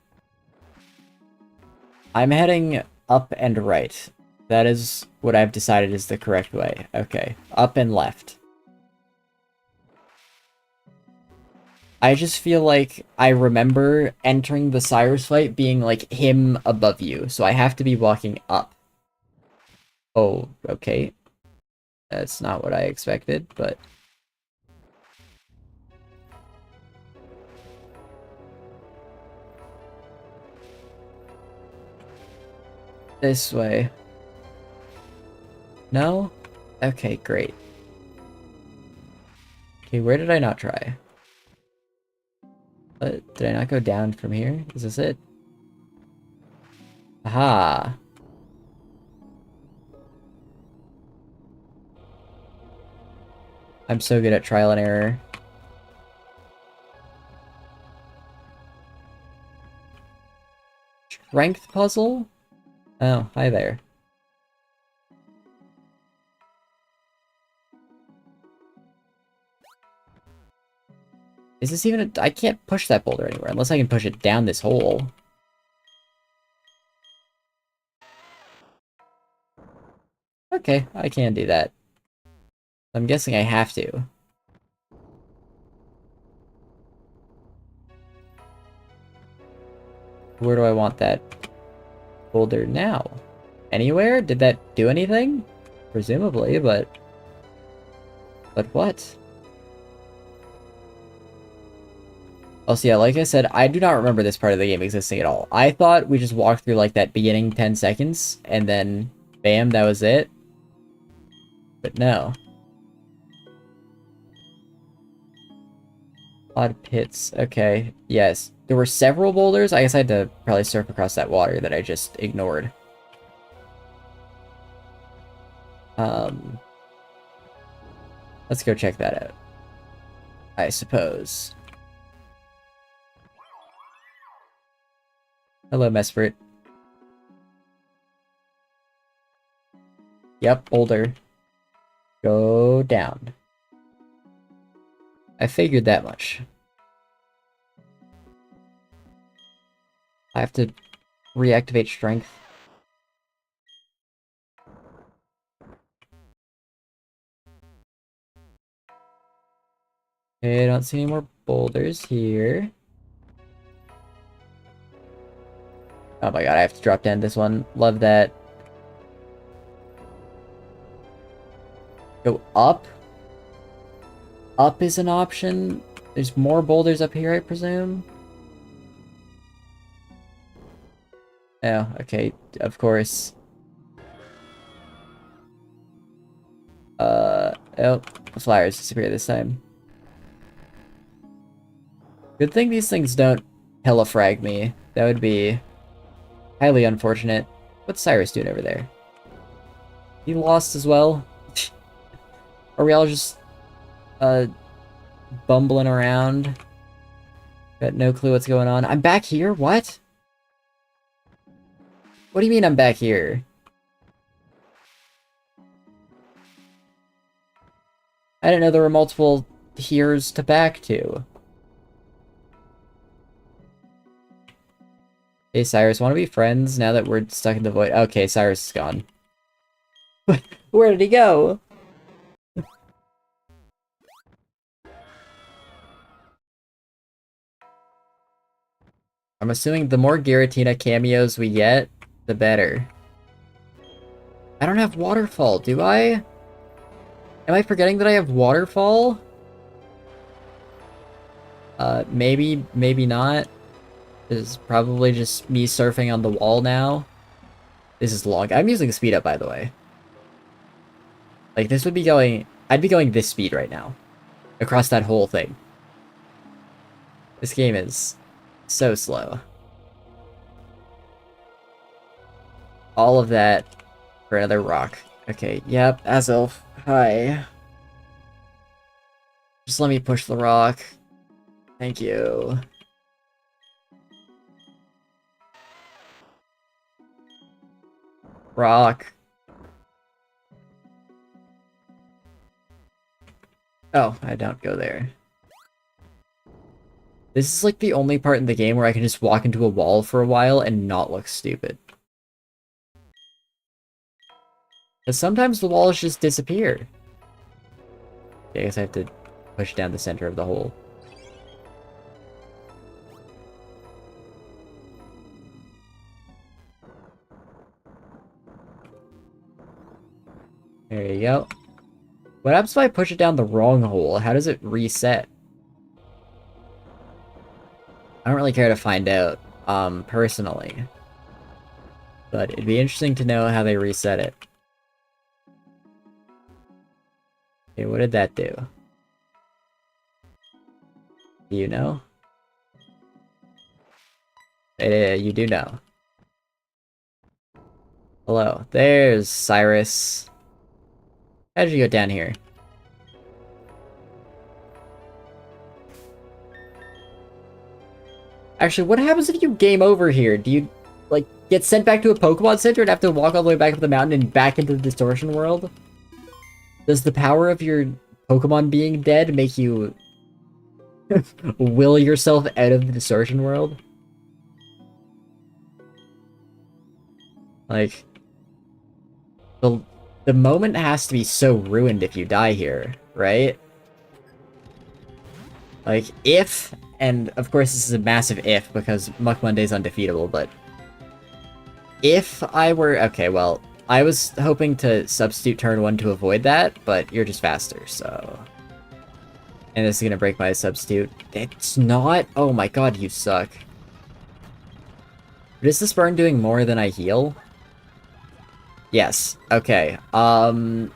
I'm heading up and right. That is what I've decided is the correct way. Okay. Up and left. I just feel like I remember entering the Cyrus fight being like him above you, so I have to be walking up. Oh, okay. That's not what I expected, but... This way. No? Okay, great. Okay, where did I not try? What? Did I not go down from here? Is this it? Aha! I'm so good at trial and error. Strength puzzle? Oh, hi there. Is this even I can't push that boulder anywhere unless I can push it down this hole. Okay, I can do that. I'm guessing I have to. Where do I want that boulder now? Anywhere? Did that do anything? Presumably, but... But what? Also, yeah, like I said, I do not remember this part of the game existing at all. I thought we just walked through, like, that beginning 10 seconds, and then, bam, that was it. But no. Odd pits. Okay, yes. There were several boulders. I guess I had to probably surf across that water that I just ignored. Let's go check that out. I suppose. Hello, Mesprit. Yep, boulder. Go down. I figured that much. I have to reactivate strength. Okay, I don't see any more boulders here. Oh my god, I have to drop down this one. Love that. Go up? Up is an option? There's more boulders up here, I presume? Oh, okay, of course. Oh, the flowers disappear this time. Good thing these things don't hella-frag me. That would be highly unfortunate. What's Cyrus doing over there? He lost as well? Are we all just, bumbling around? Got no clue what's going on. I'm back here? What? What do you mean I'm back here? I didn't know there were multiple here's to back to. Hey, Cyrus, want to be friends now that we're stuck in the void? Okay, Cyrus is gone. Where did he go? I'm assuming the more Giratina cameos we get, the better. I don't have Waterfall, do I? Am I forgetting that I have Waterfall? Maybe, maybe not. This is probably just me surfing on the wall now. This is long. I'm using speed up, by the way. Like, this would be going... I'd be going this speed right now. Across that whole thing. This game is so slow. all of that for another rock. Okay, yep, Azelf. Hi. Just let me push the rock. Thank you. Rock. Oh, I don't go there. This is like the only part in the game where I can just walk into a wall for a while and not look stupid. Because sometimes the walls just disappear. I guess I have to push down the center of the hole. There you go. What happens if I push it down the wrong hole? How does it reset? I don't really care to find out, personally. But it'd be interesting to know how they reset it. Okay, what did that do? Do you know? You do know. Hello. There's Cyrus. How did you go down here? Actually, what happens if you game over here? Do you, like, get sent back to a Pokemon Center and have to walk all the way back up the mountain and back into the Distortion World? Does the power of your Pokemon being dead make you will yourself out of the Distortion World? Like, the moment has to be so ruined if you die here, right? Like, if, and of course this is a massive if because Muck Monday's undefeatable, but if I were, okay, well, I was hoping to substitute turn 1 to avoid that, but you're just faster, so... And this is gonna break my substitute. It's not? Oh my god, you suck. But is this burn doing more than I heal? Yes. Okay. So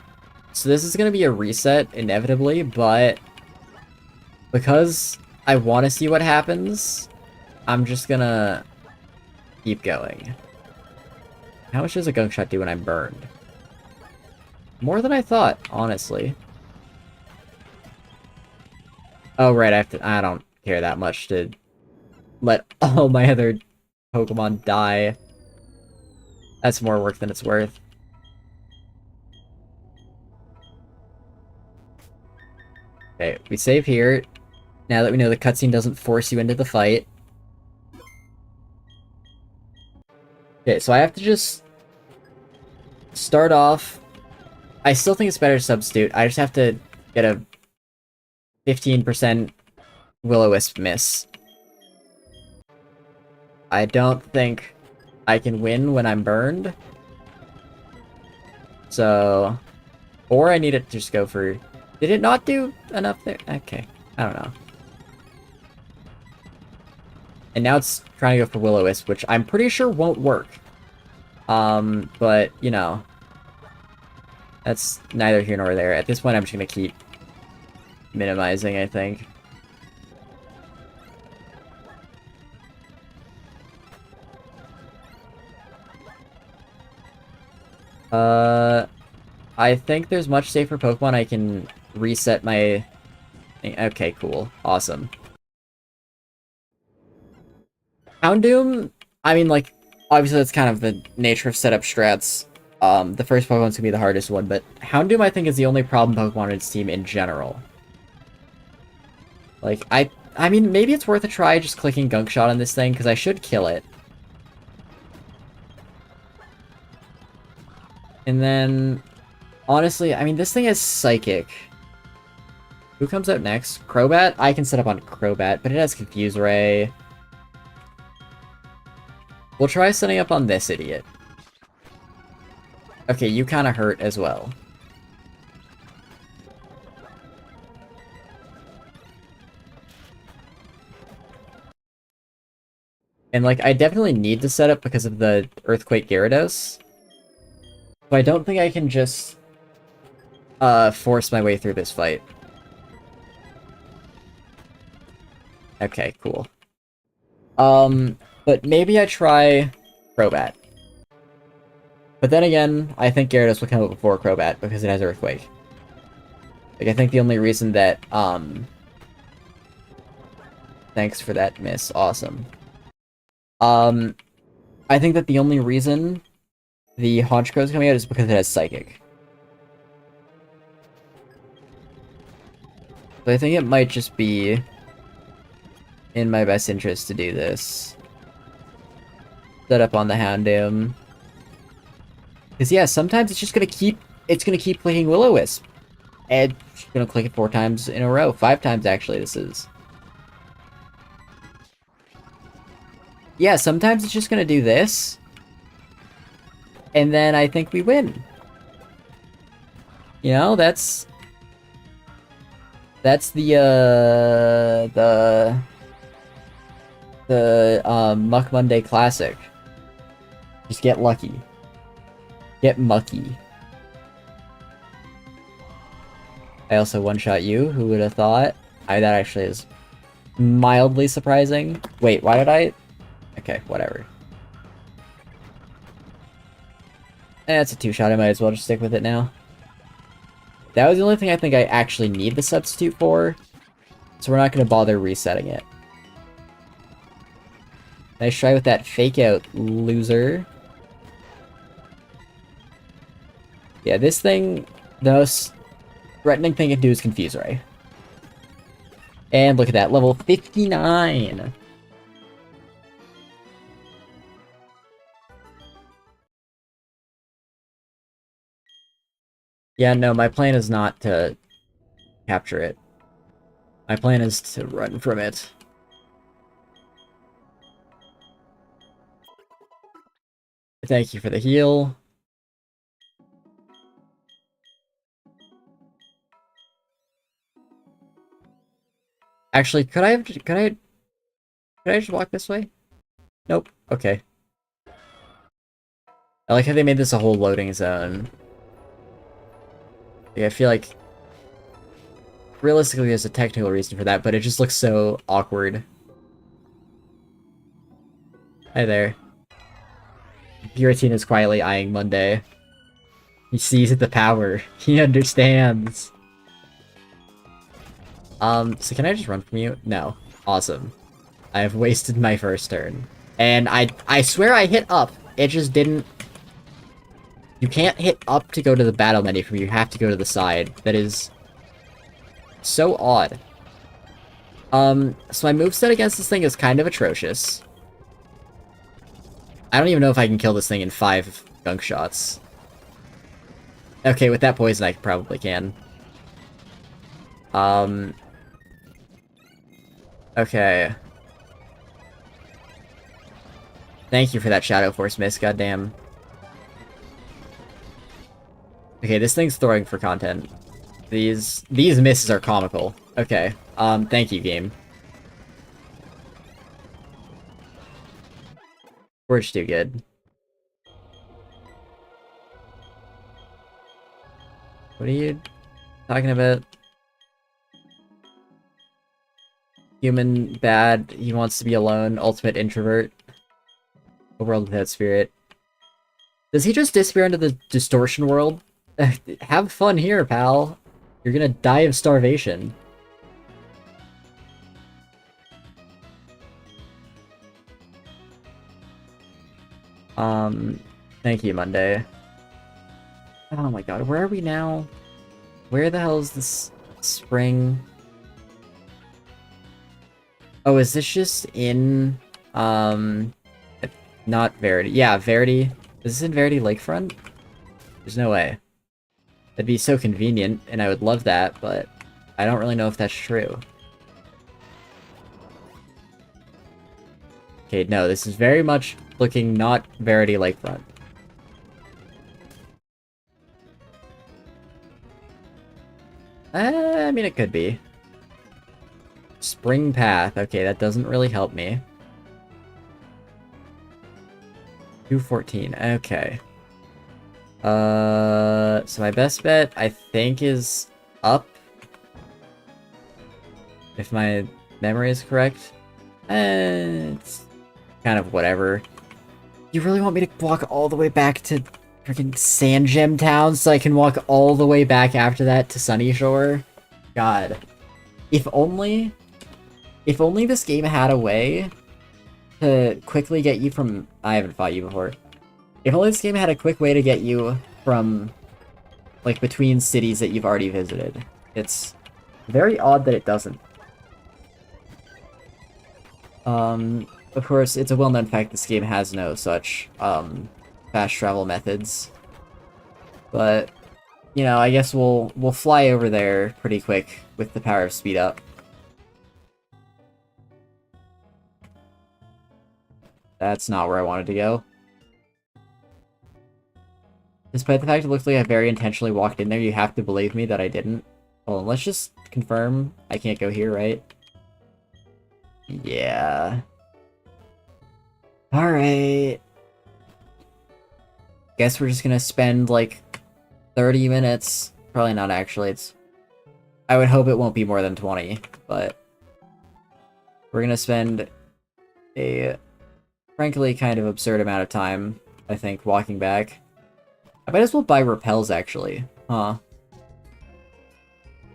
this is gonna be a reset, inevitably, but... because I want to see what happens, I'm just gonna keep going. How much does a gunk shot do when I'm burned? More than I thought, honestly. Oh, right, I don't care that much to let all my other Pokemon die. That's more work than it's worth. Okay, we save here. Now that we know the cutscene doesn't force you into the fight. Okay, so I have to just start off. I still think it's better to substitute. I just have to get a 15% Will-O-Wisp miss. I don't think I can win when I'm burned. So... or I need it to just go for... did it not do enough there? Okay, I don't know. And now it's trying to go for Will-O-Wisp, which I'm pretty sure won't work. But, you know. That's neither here nor there. At this point, I'm just gonna keep minimizing, I think. I think there's much safer Pokemon I can reset my... okay, cool. Awesome. Houndoom, I mean, like, obviously that's kind of the nature of setup strats. The first Pokemon's gonna be the hardest one, but Houndoom, I think, is the only problem Pokemon in its team in general. Like, I mean, maybe it's worth a try just clicking Gunk Shot on this thing, because I should kill it. And then, honestly, I mean, this thing is Psychic. Who comes out next? Crobat? I can set up on Crobat, but it has Confuse Ray. We'll try setting up on this idiot. Okay, you kind of hurt as well. And, like, I definitely need to set up because of the Earthquake Gyarados. So I don't think I can just force my way through this fight. Okay, cool. But maybe I try Crobat. But then again, I think Gyarados will come up before Crobat because it has Earthquake. Like, I think the only reason that, thanks for that miss, awesome. I think that the only reason the Honchkrow is coming out is because it has Psychic. So I think it might just be in my best interest to do this. Set up on the Houndoom. Because yeah, sometimes it's just gonna keep clicking Will-O-Wisp. And it's gonna click it 4 times in a row. 5 times actually this is. Yeah, sometimes it's just gonna do this. And then I think we win. You know, that's the Muck Monday Classic. Just get lucky. Get mucky. I also one-shot you, who would have thought? That actually is mildly surprising. Wait, why did I? Okay, whatever. It's a 2-shot, I might as well just stick with it now. That was the only thing I think I actually need the substitute for, so we're not going to bother resetting it. Nice try with that fake out, loser. Yeah, this thing, the most threatening thing it can do is Confuse Ray. And look at that, level 59! Yeah, no, my plan is not to capture it. My plan is to run from it. Thank you for the heal. Actually, could I just walk this way? Nope. Okay. I like how they made this a whole loading zone. Yeah, I feel like realistically there's a technical reason for that, but it just looks so awkward. Hi there. Giratina is quietly eyeing Monday. He sees the power. He understands. So can I just run from you? No. Awesome. I have wasted my first turn. And I swear I hit up. It just didn't... You can't hit up to go to the battle menu from you have to go to the side. That is so odd. So my moveset against this thing is kind of atrocious. I don't even know if I can kill this thing in 5 gunk shots. Okay, with that poison I probably can. Okay. Thank you for that Shadow Force miss, goddamn. Okay, this thing's throwing for content. These misses are comical. Okay. Thank you, game. We're just too good. What are you talking about? Human bad, he wants to be alone, ultimate introvert. Overworld without spirit. Does he just disappear into the distortion world? Have fun here, pal. You're gonna die of starvation. Thank you, Monday. Oh my god, where are we now? Where the hell is this spring? Oh, is this just in, not Verity. Yeah, Verity. Is this in Verity Lakefront? There's no way. That'd be so convenient, and I would love that, but I don't really know if that's true. Okay, no, this is very much looking not Verity Lakefront. I mean, it could be. Spring Path. Okay, that doesn't really help me. 214. Okay. So my best bet, I think, is up. If my memory is correct. It's kind of whatever. You really want me to walk all the way back to Freaking Sand Gem Town so I can walk all the way back after that to Sunny Shore. God. If only this game had a way to quickly get you from... I haven't fought you before. If only this game had a quick way to get you from, like, between cities that you've already visited. It's very odd that it doesn't. Of course, it's a well-known fact this game has no such, fast travel methods. But, you know, I guess we'll fly over there pretty quick with the power of speed up. That's not where I wanted to go. Despite the fact it looks like I very intentionally walked in there, you have to believe me that I didn't. Hold on, let's just confirm I can't go here, right? Yeah. Alright. Guess we're just gonna spend, like, 30 minutes. Probably not, actually. I would hope it won't be more than 20, but... We're gonna spend a, frankly, kind of absurd amount of time, I think, walking back. I might as well buy repels, actually. Huh.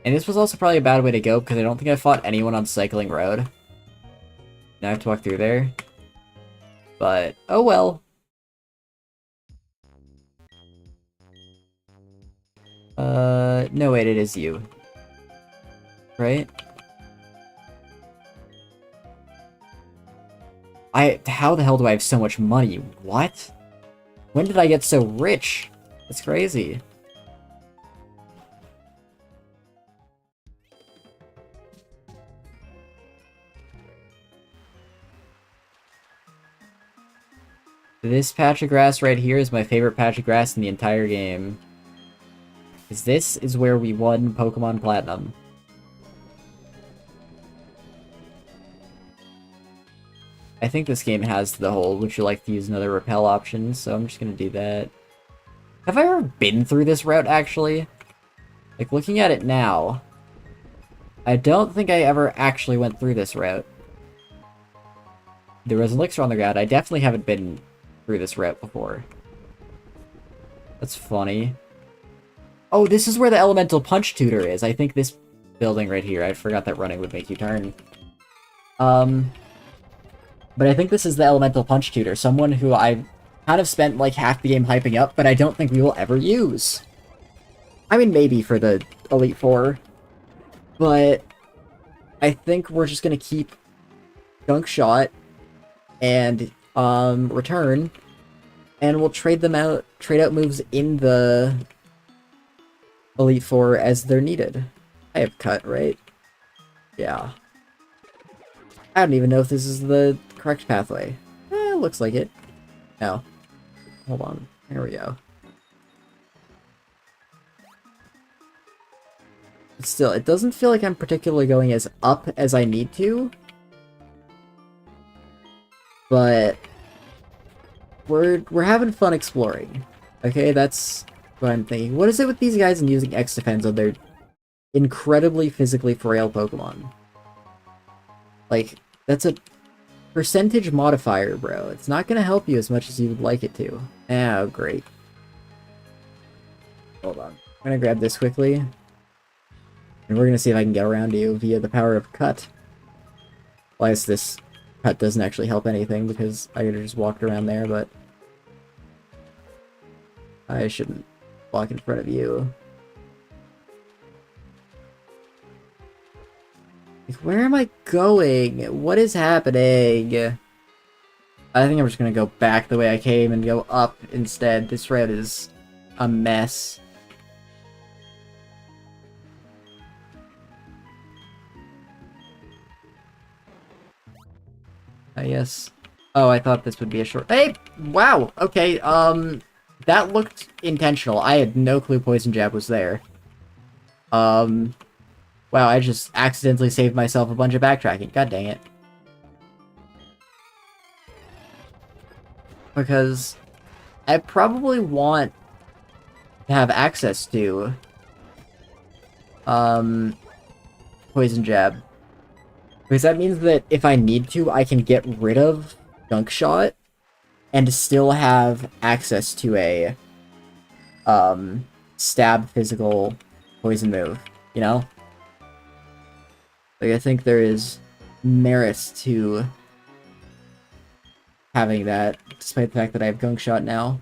And this was also probably a bad way to go, because I don't think I fought anyone on Cycling Road. Now I have to walk through there. But, oh well. No wait, it is you. Right? How the hell do I have so much money? What? When did I get so rich? That's crazy. This patch of grass right here is my favorite patch of grass in the entire game. Because this is where we won Pokemon Platinum. I think this game has the whole, would you like to use another repel option, so I'm just gonna do that. Have I ever been through this route, actually? Like, looking at it now, I don't think I ever actually went through this route. There was an elixir on the ground. I definitely haven't been through this route before. That's funny. Oh, this is where the elemental punch tutor is. I think this building right here. I forgot that running would make you turn. But I think this is the elemental punch tutor. Someone who I've kind of spent like half the game hyping up, but I don't think we will ever use. I mean, maybe for the Elite Four. But I think we're just gonna keep Gunk Shot and Return, and we'll trade out moves in the Elite Four as they're needed. I have Cut, right? Yeah. I don't even know if this is the correct pathway. Looks like it. No. Hold on. There we go. But still, it doesn't feel like I'm particularly going as up as I need to. But we're having fun exploring. Okay, that's what I'm thinking. What is it with these guys and using X defense on their incredibly physically frail Pokemon? Like, that's a percentage modifier, bro. It's not gonna help you as much as you would like it to. Oh, great. Hold on. I'm gonna grab this quickly. And we're gonna see if I can get around you via the power of Cut. Well, I guess this Cut doesn't actually help anything because I could've just walked around there, but I shouldn't walk in front of you. Like, where am I going? What is happening? I think I'm just gonna go back the way I came and go up instead. This route is a mess. Yes. Oh, I thought this would be a short... Hey! Wow! Okay, that looked intentional. I had no clue Poison Jab was there. Wow, I just accidentally saved myself a bunch of backtracking. God dang it. Because I probably want to have access to Poison Jab. Because that means that if I need to, I can get rid of Gunk Shot and still have access to a stab physical poison move, you know? Like, I think there is merit to having that, despite the fact that I have Gunk Shot now.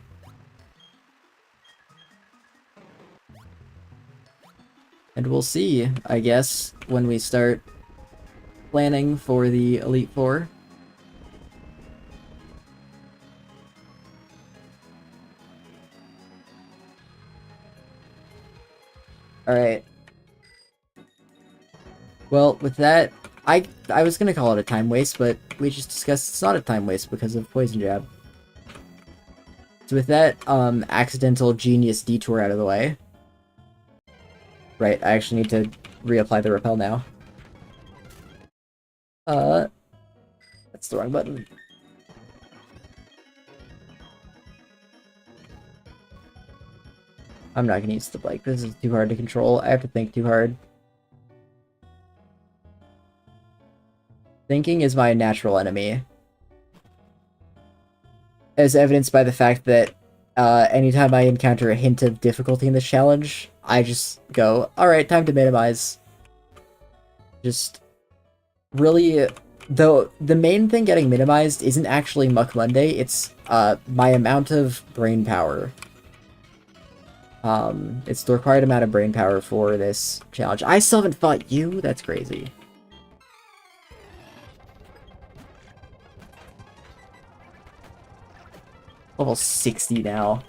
And we'll see, I guess, when we start planning for the Elite Four. Alright. Well, with that, I was gonna call it a time waste, but we just discussed it's not a time waste because of Poison Jab. So with that, accidental genius detour out of the way. Right, I actually need to reapply the repel now. That's the wrong button. I'm not gonna use the bike, this is too hard to control, I have to think too hard. Thinking is my natural enemy. As evidenced by the fact that anytime I encounter a hint of difficulty in this challenge, I just go, alright, time to minimize. Just really, though the main thing getting minimized isn't actually Muck Monday, it's my amount of brain power. It's the required amount of brain power for this challenge. I still haven't fought you? That's crazy. Level 60 now.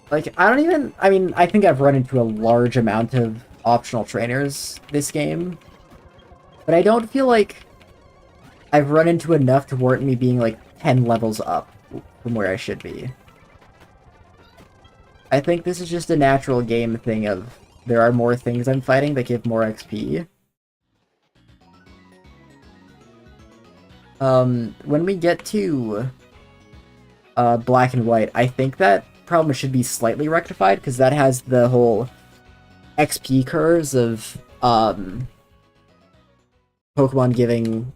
Like, I mean, I think I've run into a large amount of optional trainers this game, but I don't feel like I've run into enough to warrant me being, like, 10 levels up from where I should be. I think this is just a natural game thing of there are more things I'm fighting that give more XP. When we get to Black and White, I think that problem should be slightly rectified, because that has the whole XP curves of Pokemon giving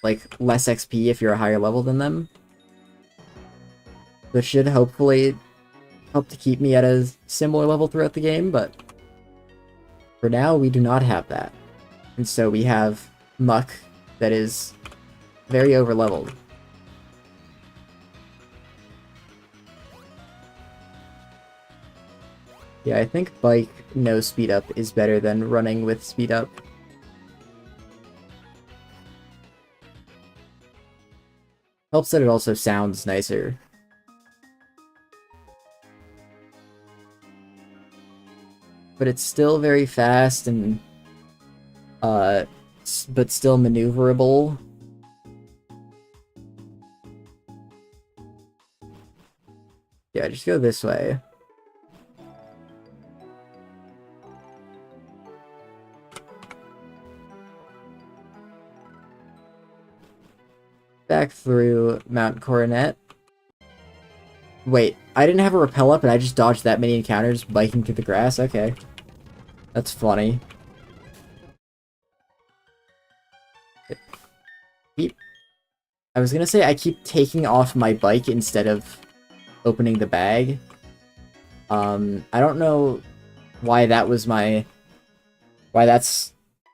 like less XP if you're a higher level than them. Which should hopefully help to keep me at a similar level throughout the game, but for now we do not have that. And so we have Muck that is very over-leveled. Yeah, I think Bike no speed up is better than running with speed up. Helps that it also sounds nicer. But it's still very fast and but still maneuverable. Yeah, just go this way. Back through Mount Coronet. Wait, I didn't have a rappel up and I just dodged that many encounters biking through the grass? Okay. That's funny. I was gonna say I keep taking off my bike instead of opening the bag. I don't know why that's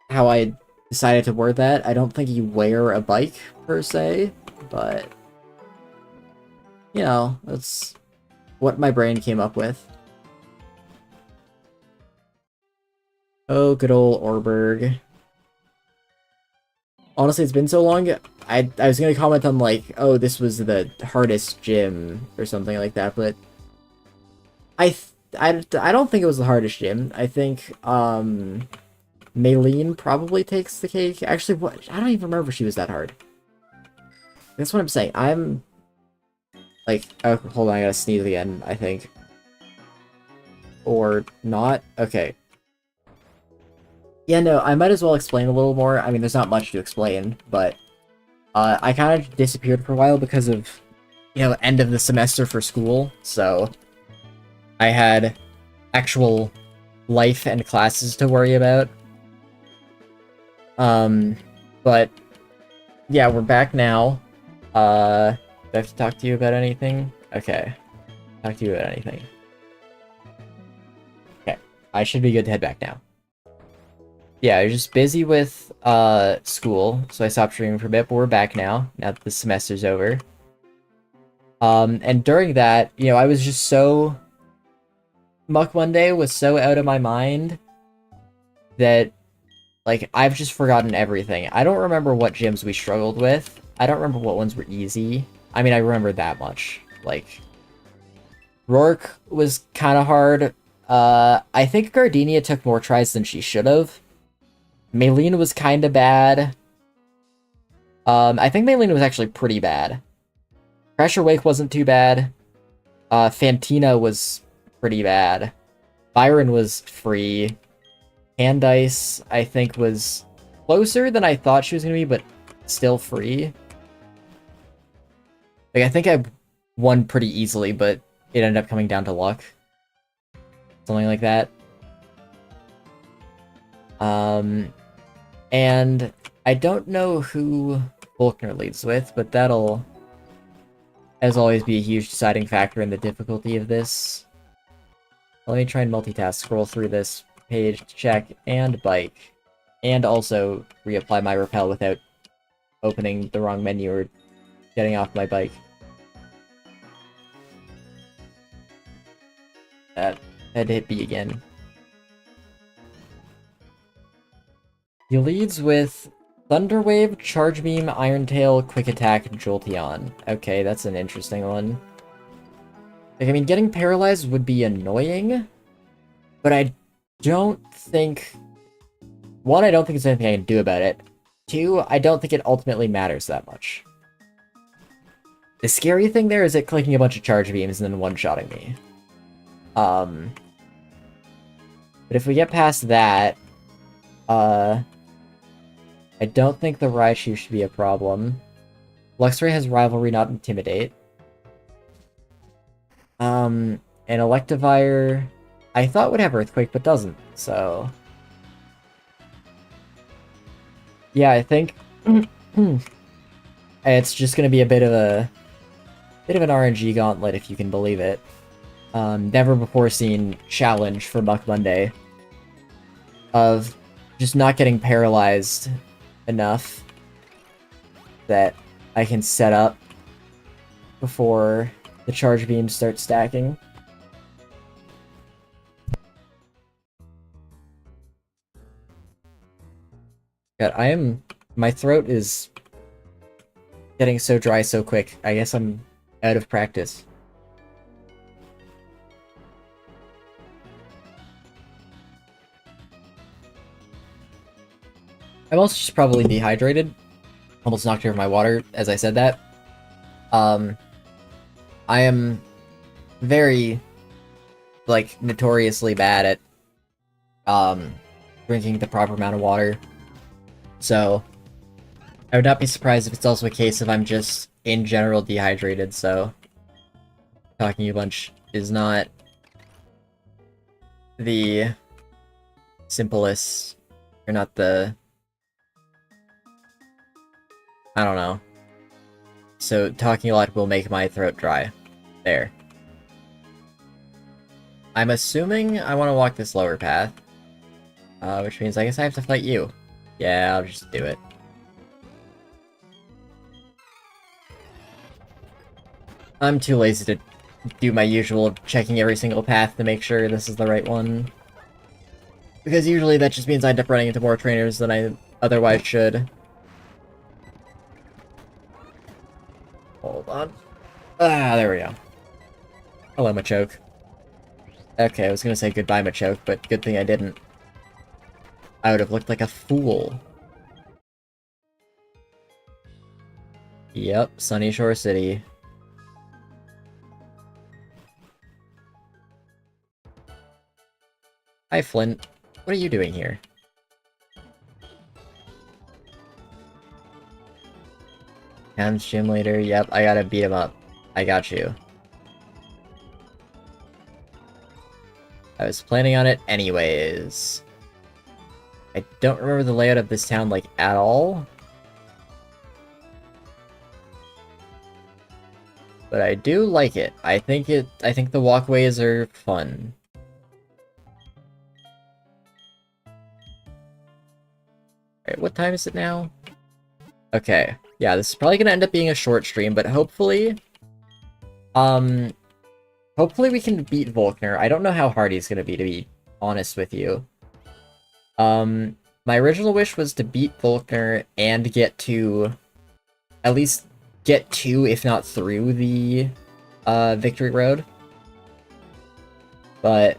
how I decided to word that. I don't think you wear a bike, per se, but you know, that's what my brain came up with. Oh, good old Orberg. Honestly, it's been so long, I was gonna comment on, like, oh, this was the hardest gym, or something like that, but I don't think it was the hardest gym. I think, Maylene probably takes the cake. Actually, what? I don't even remember if she was that hard. That's what I'm saying. I'm, like, oh, hold on, I gotta sneeze again, I think. Or not? Okay. Yeah, no, I might as well explain a little more. I mean, there's not much to explain, but I kind of disappeared for a while because of, you know, end of the semester for school, so I had actual life and classes to worry about. But yeah, we're back now. Do I have to talk to you about anything? Okay. talk to you about anything. Okay, I should be good to head back now. Yeah, I was just busy with school, so I stopped streaming for a bit, but we're back now that the semester's over. And during that, you know, I was just so... Muck Monday was so out of my mind that, like, I've just forgotten everything. I don't remember what gyms we struggled with. I don't remember what ones were easy. I mean, I remember that much. Like, Rourke was kind of hard. I think Gardenia took more tries than she should have. Maylene was kind of bad. I think Maylene was actually pretty bad. Pressure Wake wasn't too bad. Fantina was pretty bad. Byron was free. Candice, I think, was closer than I thought she was going to be, but still free. Like, I think I won pretty easily, but it ended up coming down to luck. Something like that. And I don't know who Faulkner leads with, but that'll, as always, be a huge deciding factor in the difficulty of this. Let me try and multitask, scroll through this page to check, and bike. And also reapply my rappel without opening the wrong menu or getting off my bike. That had to hit B again. He leads with Thunderwave, Charge Beam, Iron Tail, Quick Attack, Jolteon. Okay, that's an interesting one. Like, I mean, getting paralyzed would be annoying, but I don't think... One, I don't think there's anything I can do about it. Two, I don't think it ultimately matters that much. The scary thing there is it clicking a bunch of Charge Beams and then one-shotting me. But if we get past that, I don't think the Raichu should be a problem. Luxray has Rivalry, not Intimidate. And Electivire, I thought would have Earthquake, but doesn't, so... Yeah, I think... it's just gonna be a bit of an RNG gauntlet, if you can believe it. Never before seen challenge for Muck Monday of just not getting paralyzed enough that I can set up before the charge beams start stacking. God, my throat is getting so dry so quick. I guess I'm out of practice. I'm also just probably dehydrated. Almost knocked over my water as I said that. I am very, like, notoriously bad at, drinking the proper amount of water. So, I would not be surprised if it's also a case of I'm just, in general, dehydrated, so... Talking a bunch is not the simplest, or not the... I don't know. So, talking a lot will make my throat dry. There. I'm assuming I want to walk this lower path. Which means I guess I have to fight you. Yeah, I'll just do it. I'm too lazy to do my usual checking every single path to make sure this is the right one. Because usually that just means I end up running into more trainers than I otherwise should. Hold on. Ah, there we go. Hello, Machoke. Okay, I was gonna say goodbye, Machoke, but good thing I didn't. I would have looked like a fool. Yep, Sunny Shore City. Hi, Flint. What are you doing here? Ham's gym leader. Yep, I gotta beat him up. I got you. I was planning on it anyways. I don't remember the layout of this town, like, at all. But I do like it. I think the walkways are fun. Alright, what time is it now? Okay. Yeah, this is probably gonna end up being a short stream, but hopefully... Hopefully we can beat Volkner. I don't know how hard he's gonna be, to be honest with you. My original wish was to beat Volkner and get to... At least get to, if not through, the Victory Road. But...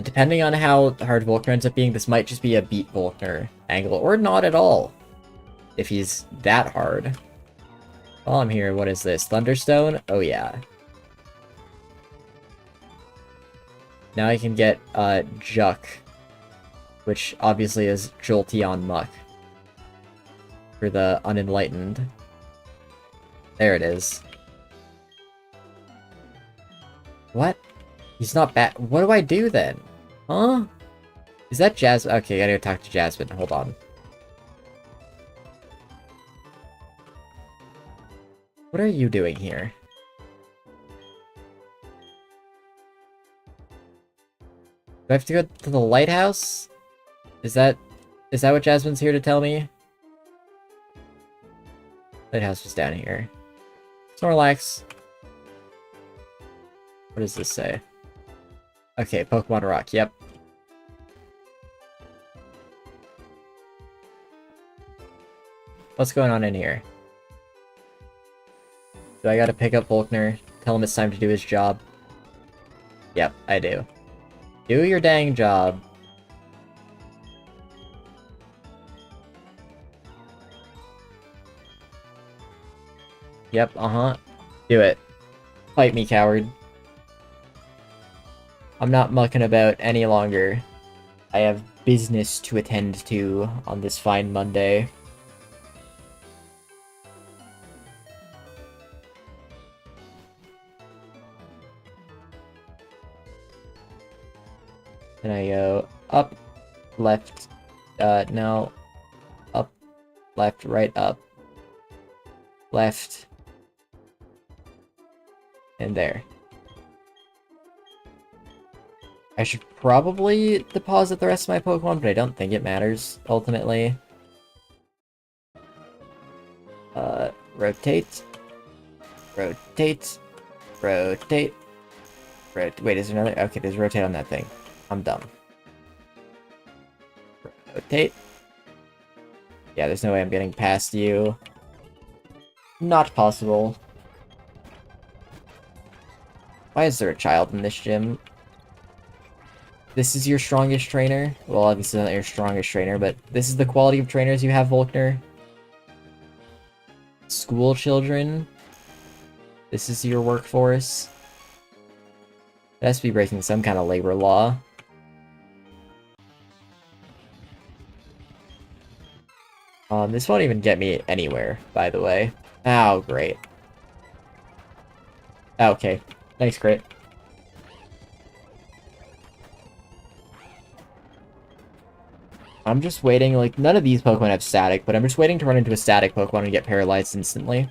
depending on how hard Volkner ends up being, this might just be a beat Volkner angle, or not at all. If he's that hard. While I'm here, what is this? Thunderstone? Oh yeah. Now I can get, Juck. Which obviously is Jolteon Muck. For the unenlightened. There it is. What? He's not bad. What do I do then? Huh? Is that Jasmine? Okay, I gotta go talk to Jasmine. Hold on. What are you doing here? Do I have to go to the lighthouse? Is that what Jasmine's here to tell me? Lighthouse was down here. Snorlax. What does this say? Okay, Pokemon Rock, yep. What's going on in here? Do I gotta pick up Volkner? Tell him it's time to do his job? Yep, I do. Do your dang job. Yep, uh-huh. Do it. Fight me, coward. I'm not mucking about any longer. I have business to attend to on this fine Monday. And I go up, left, no, up, left, right, up, left, and there. I should probably deposit the rest of my Pokemon, but I don't think it matters, ultimately. Rotate. Rotate. Rotate. Wait, is there another? Okay, there's rotate on that thing. I'm dumb. Rotate. Yeah, there's no way I'm getting past you. Not possible. Why is there a child in this gym? This is your strongest trainer? Well, obviously not your strongest trainer, but this is the quality of trainers you have, Volkner. School children. This is your workforce. It has to be breaking some kind of labor law. This won't even get me anywhere, by the way. Oh, great. Okay. Nice crit. I'm just waiting, like, none of these Pokemon have static, but I'm just waiting to run into a static Pokemon and get paralyzed instantly.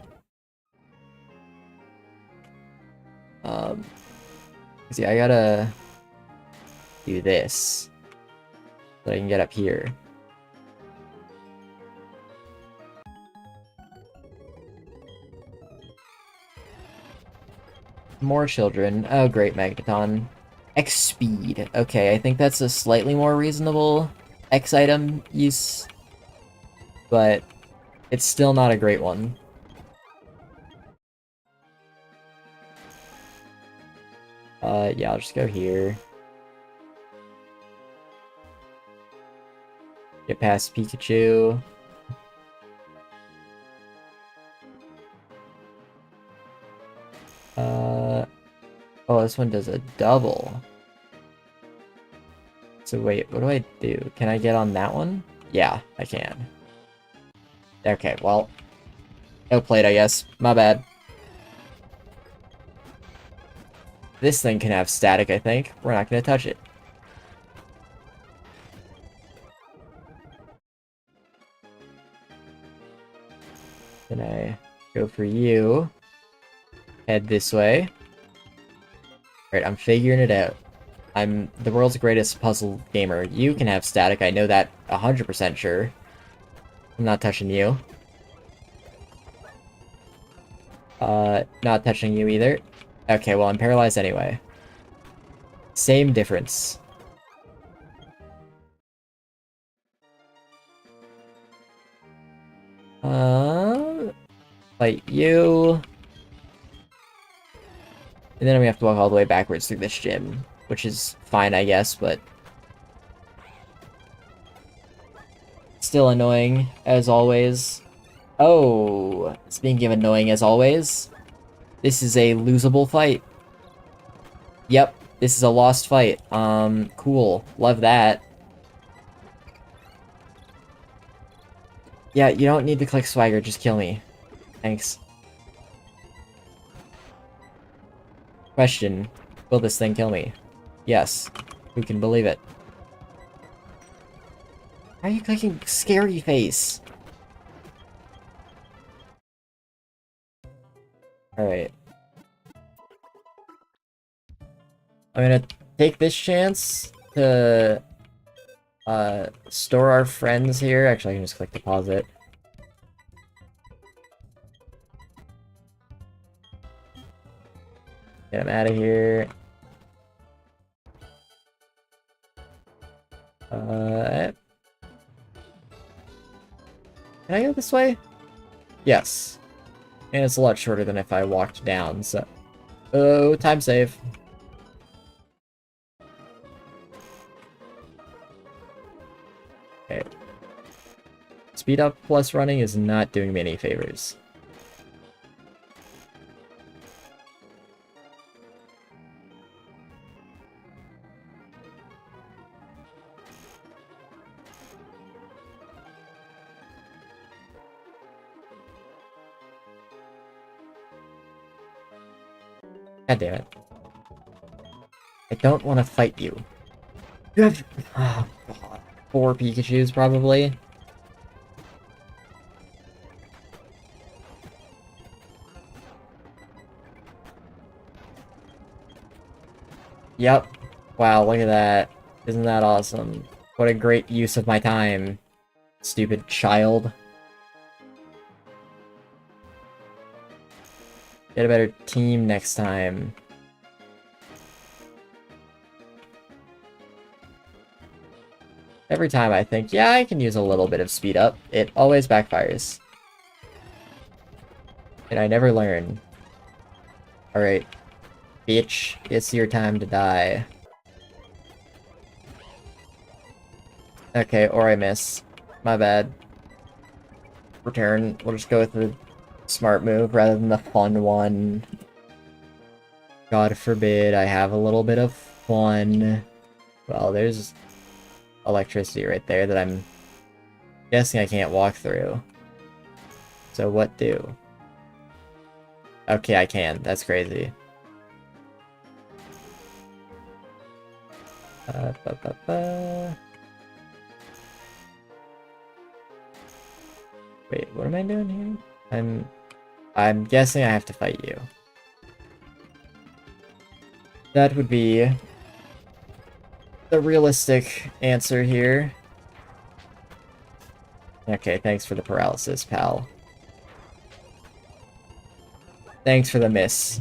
See, I gotta do this so I can get up here. More children. Oh, great, Magneton. X speed. Okay, I think that's a slightly more reasonable X item use, but it's still not a great one. Yeah, I'll just go here. Get past Pikachu. Oh, this one does a double. So wait, what do I do? Can I get on that one? Yeah, I can. Okay, well, outplayed, I guess. My bad. This thing can have static, I think. We're not gonna touch it. Then I go for you. Head this way. Alright, I'm figuring it out. I'm the world's greatest puzzle gamer. You can have static, I know that 100% sure. I'm not touching you. Not touching you either. Okay, well, I'm paralyzed anyway. Same difference. Fight you. And then we have to walk all the way backwards through this gym, which is fine, I guess, but still annoying, as always. Oh, speaking of annoying as always, this is a losable fight. Yep, this is a lost fight. Cool. Love that. Yeah, you don't need to click swagger, just kill me. Thanks. Question. Will this thing kill me? Yes. Who can believe it? Why are you clicking scary face? Alright. I'm gonna take this chance to store our friends here. Actually, I can just click deposit. Get him out of here. Can I go this way? Yes. And it's a lot shorter than if I walked down, so... Oh, time save. Okay. Speed up plus running is not doing me any favors. God damn it. I don't want to fight you. You have... Oh, God. 4 Pikachus, probably. Yep. Wow, look at that. Isn't that awesome? What a great use of my time, stupid child. Get a better team next time. Every time I think, yeah, I can use a little bit of speed up, it always backfires. And I never learn. Alright. Bitch, it's your time to die. Okay, or I miss. My bad. Return. We'll just go with the smart move rather than the fun one. God forbid I have a little bit of fun. Well, there's electricity right there that I'm guessing I can't walk through. So what do? Okay, I can. That's crazy. Wait, what am I doing here? I'm guessing I have to fight you. That would be the realistic answer here. Okay, thanks for the paralysis, pal. Thanks for the miss.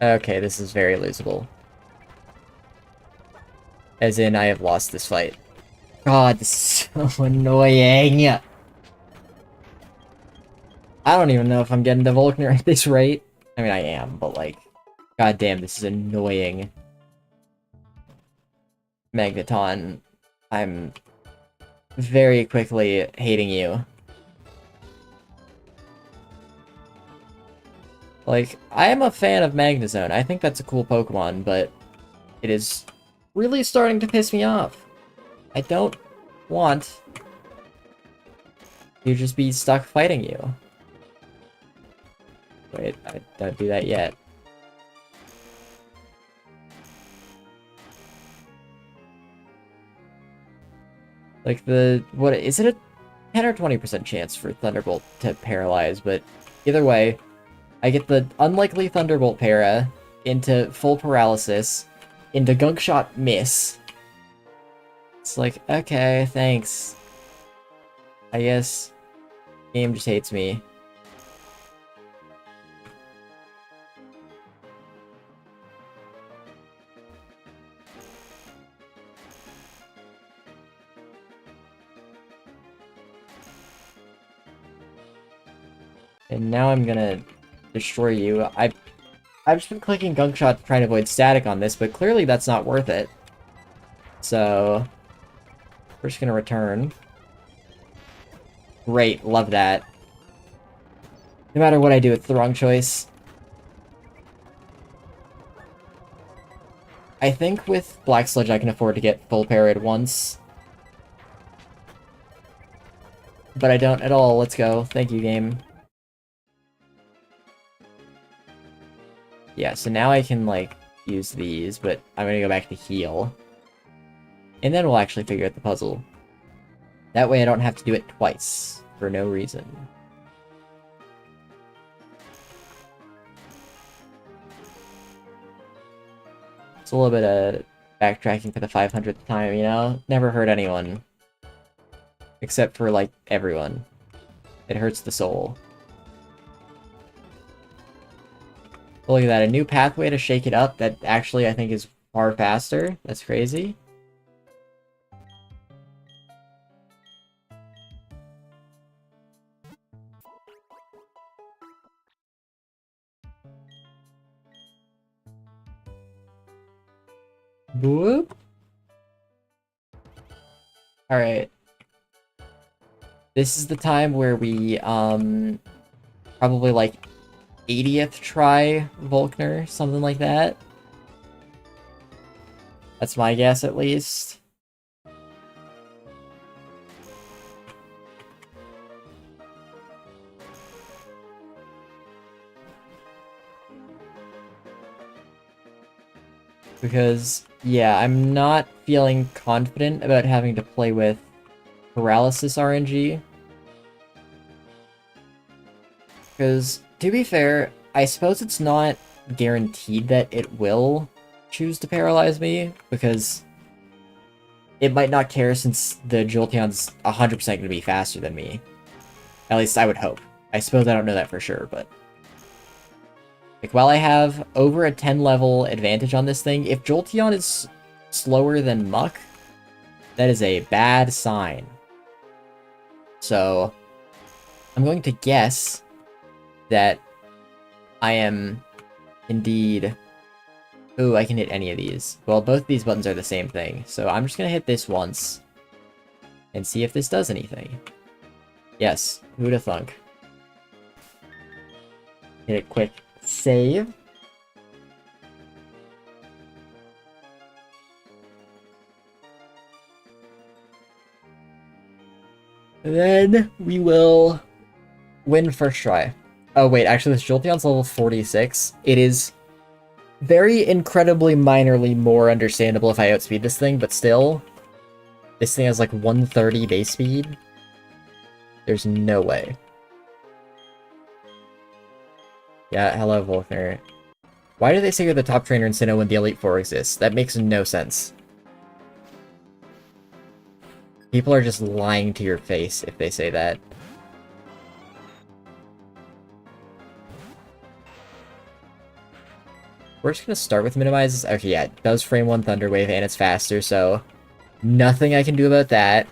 Okay, this is very losable. As in, I have lost this fight. God, this is so annoying! I don't even know if I'm getting to Volkner at this rate. I mean, I am, but like... God damn, this is annoying. Magneton, I'm very quickly hating you. Like, I am a fan of Magnezone. I think that's a cool Pokemon, but it is really starting to piss me off. I don't want to just be stuck fighting you. Wait, I don't do that yet. Like what is it, a 10 or 20% chance for Thunderbolt to paralyze, but either way, I get the unlikely Thunderbolt para into full paralysis, into Gunk Shot miss. It's like, okay, thanks. I guess game just hates me. And now I'm gonna destroy you. I've just been clicking Gunk Shot to try and avoid static on this, but clearly that's not worth it. So we're just gonna return. Great, love that. No matter what I do, it's the wrong choice. I think with Black Sludge I can afford to get full parried once. But I don't at all. Let's go. Thank you, game. Yeah, so now I can, like, use these, but I'm gonna go back to heal. And then we'll actually figure out the puzzle. That way I don't have to do it twice, for no reason. It's a little bit of backtracking for the 500th time, you know? Never hurt anyone. Except for, like, everyone. It hurts the soul. Oh, look at that, a new pathway to shake it up that actually I think is far faster. That's crazy. Whoop. Alright. This is the time where we, probably, like, 80th try Volkner, something like that. That's my guess, at least. Because, yeah, I'm not feeling confident about having to play with Paralysis RNG. Because, to be fair, I suppose it's not guaranteed that it will choose to paralyze me, because it might not care since the Jolteon's 100% going to be faster than me. At least I would hope. I suppose I don't know that for sure, but... like, while I have over a 10 level advantage on this thing, if Jolteon is slower than Muck, that is a bad sign. So, I'm going to guess that I am indeed... ooh, I can hit any of these. Well, both these buttons are the same thing, so I'm just gonna hit this once and see if this does anything. Yes, who'da thunk. Hit it quick. Save. And then we will win first try. Oh wait, actually this Jolteon's level 46. It is very incredibly minorly more understandable if I outspeed this thing, but still, this thing has like 130 base speed. There's no way. Yeah, hello Volkner. Why do they say you're the top trainer in Sinnoh when the Elite Four exists? That makes no sense. People are just lying to your face if they say that. We're just gonna start with minimizes. Okay, yeah, it does frame 1 Thunder Wave and it's faster, so nothing I can do about that.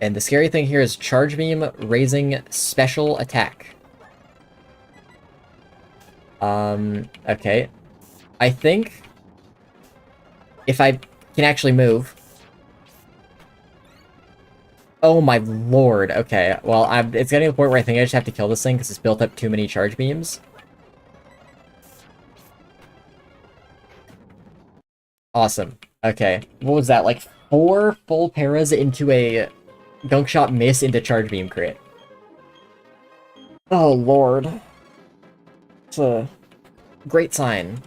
And the scary thing here is Charge Beam raising special attack. Okay. I think if I can actually move. Oh my lord, okay. Well, it's getting to the point where I think I just have to kill this thing because it's built up too many charge beams. Awesome. Okay. What was that? Like 4 full paras into a Gunk Shot miss into charge beam crit. Oh lord. It's a great sign.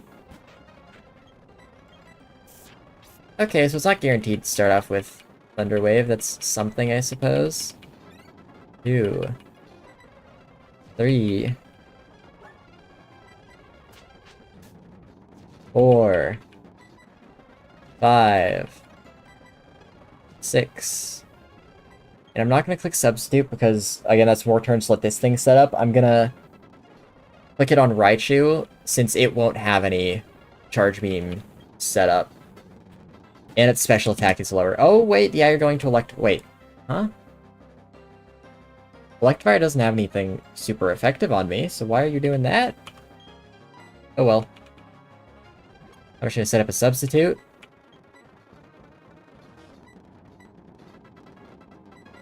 Okay, so it's not guaranteed to start off with Thunder Wave, that's something, I suppose. 2, 3, 4, 5, 6. And I'm not going to click Substitute because, again, that's more turns to let this thing set up. I'm going to click it on Raichu, since it won't have any Charge Beam set up. And its special attack is lower. Oh, wait, yeah, you're going to Wait, huh? Electivire doesn't have anything super effective on me, so why are you doing that? Oh well. I'm just gonna set up a substitute.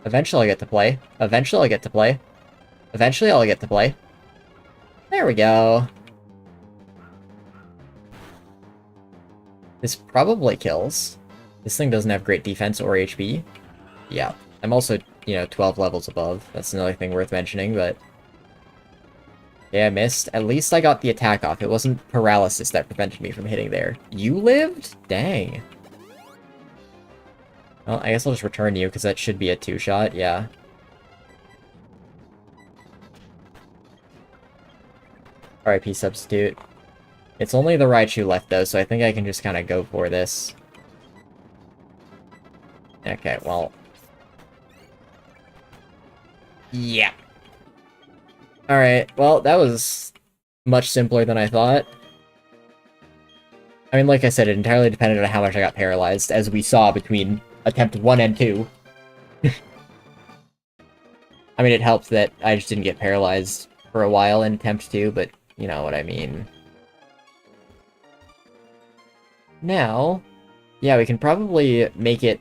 Eventually I'll get to play. Eventually I'll get to play. Eventually I'll get to play. There we go. This probably kills. This thing doesn't have great defense or HP. Yeah. I'm also, 12 levels above. That's another thing worth mentioning, but... Yeah, I missed. At least I got the attack off. It wasn't paralysis that prevented me from hitting there. You lived? Dang. Well, I guess I'll just return you, because that should be a 2-shot, yeah. RIP substitute. It's only the Raichu left, though, so I think I can just kind of go for this. Okay, well... Yeah. Alright, well, that was much simpler than I thought. I mean, like I said, it entirely depended on how much I got paralyzed, as we saw between attempt 1 and 2. I mean, it helped that I just didn't get paralyzed for a while in attempt 2, but you know what I mean. Now, yeah, we can probably make it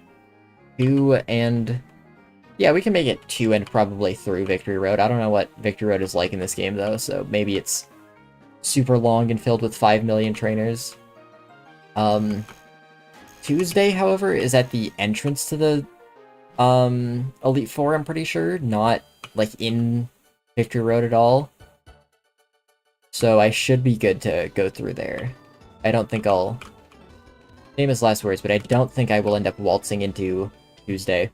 2 and... Yeah, we can make it 2 and probably through Victory Road. I don't know what Victory Road is like in this game, though, so maybe it's super long and filled with 5 million trainers. Tuesday, however, is at the entrance to the Elite Four, I'm pretty sure, not, like, in Victory Road at all. So I should be good to go through there. I don't think I'll... Famous last words, but I don't think I will end up waltzing into Tuesday.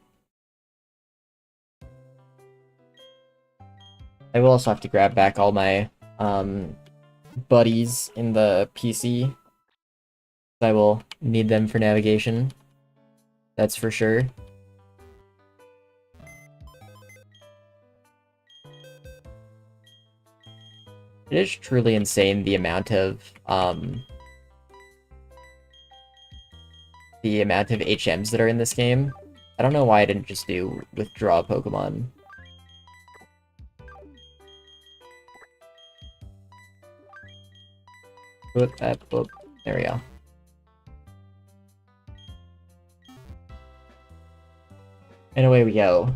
I will also have to grab back all my buddies in the PC. I will need them for navigation. That's for sure. It is truly insane the amount of HMs that are in this game. I don't know why I didn't just do withdraw Pokemon. Boop, boop. There we go. And away we go.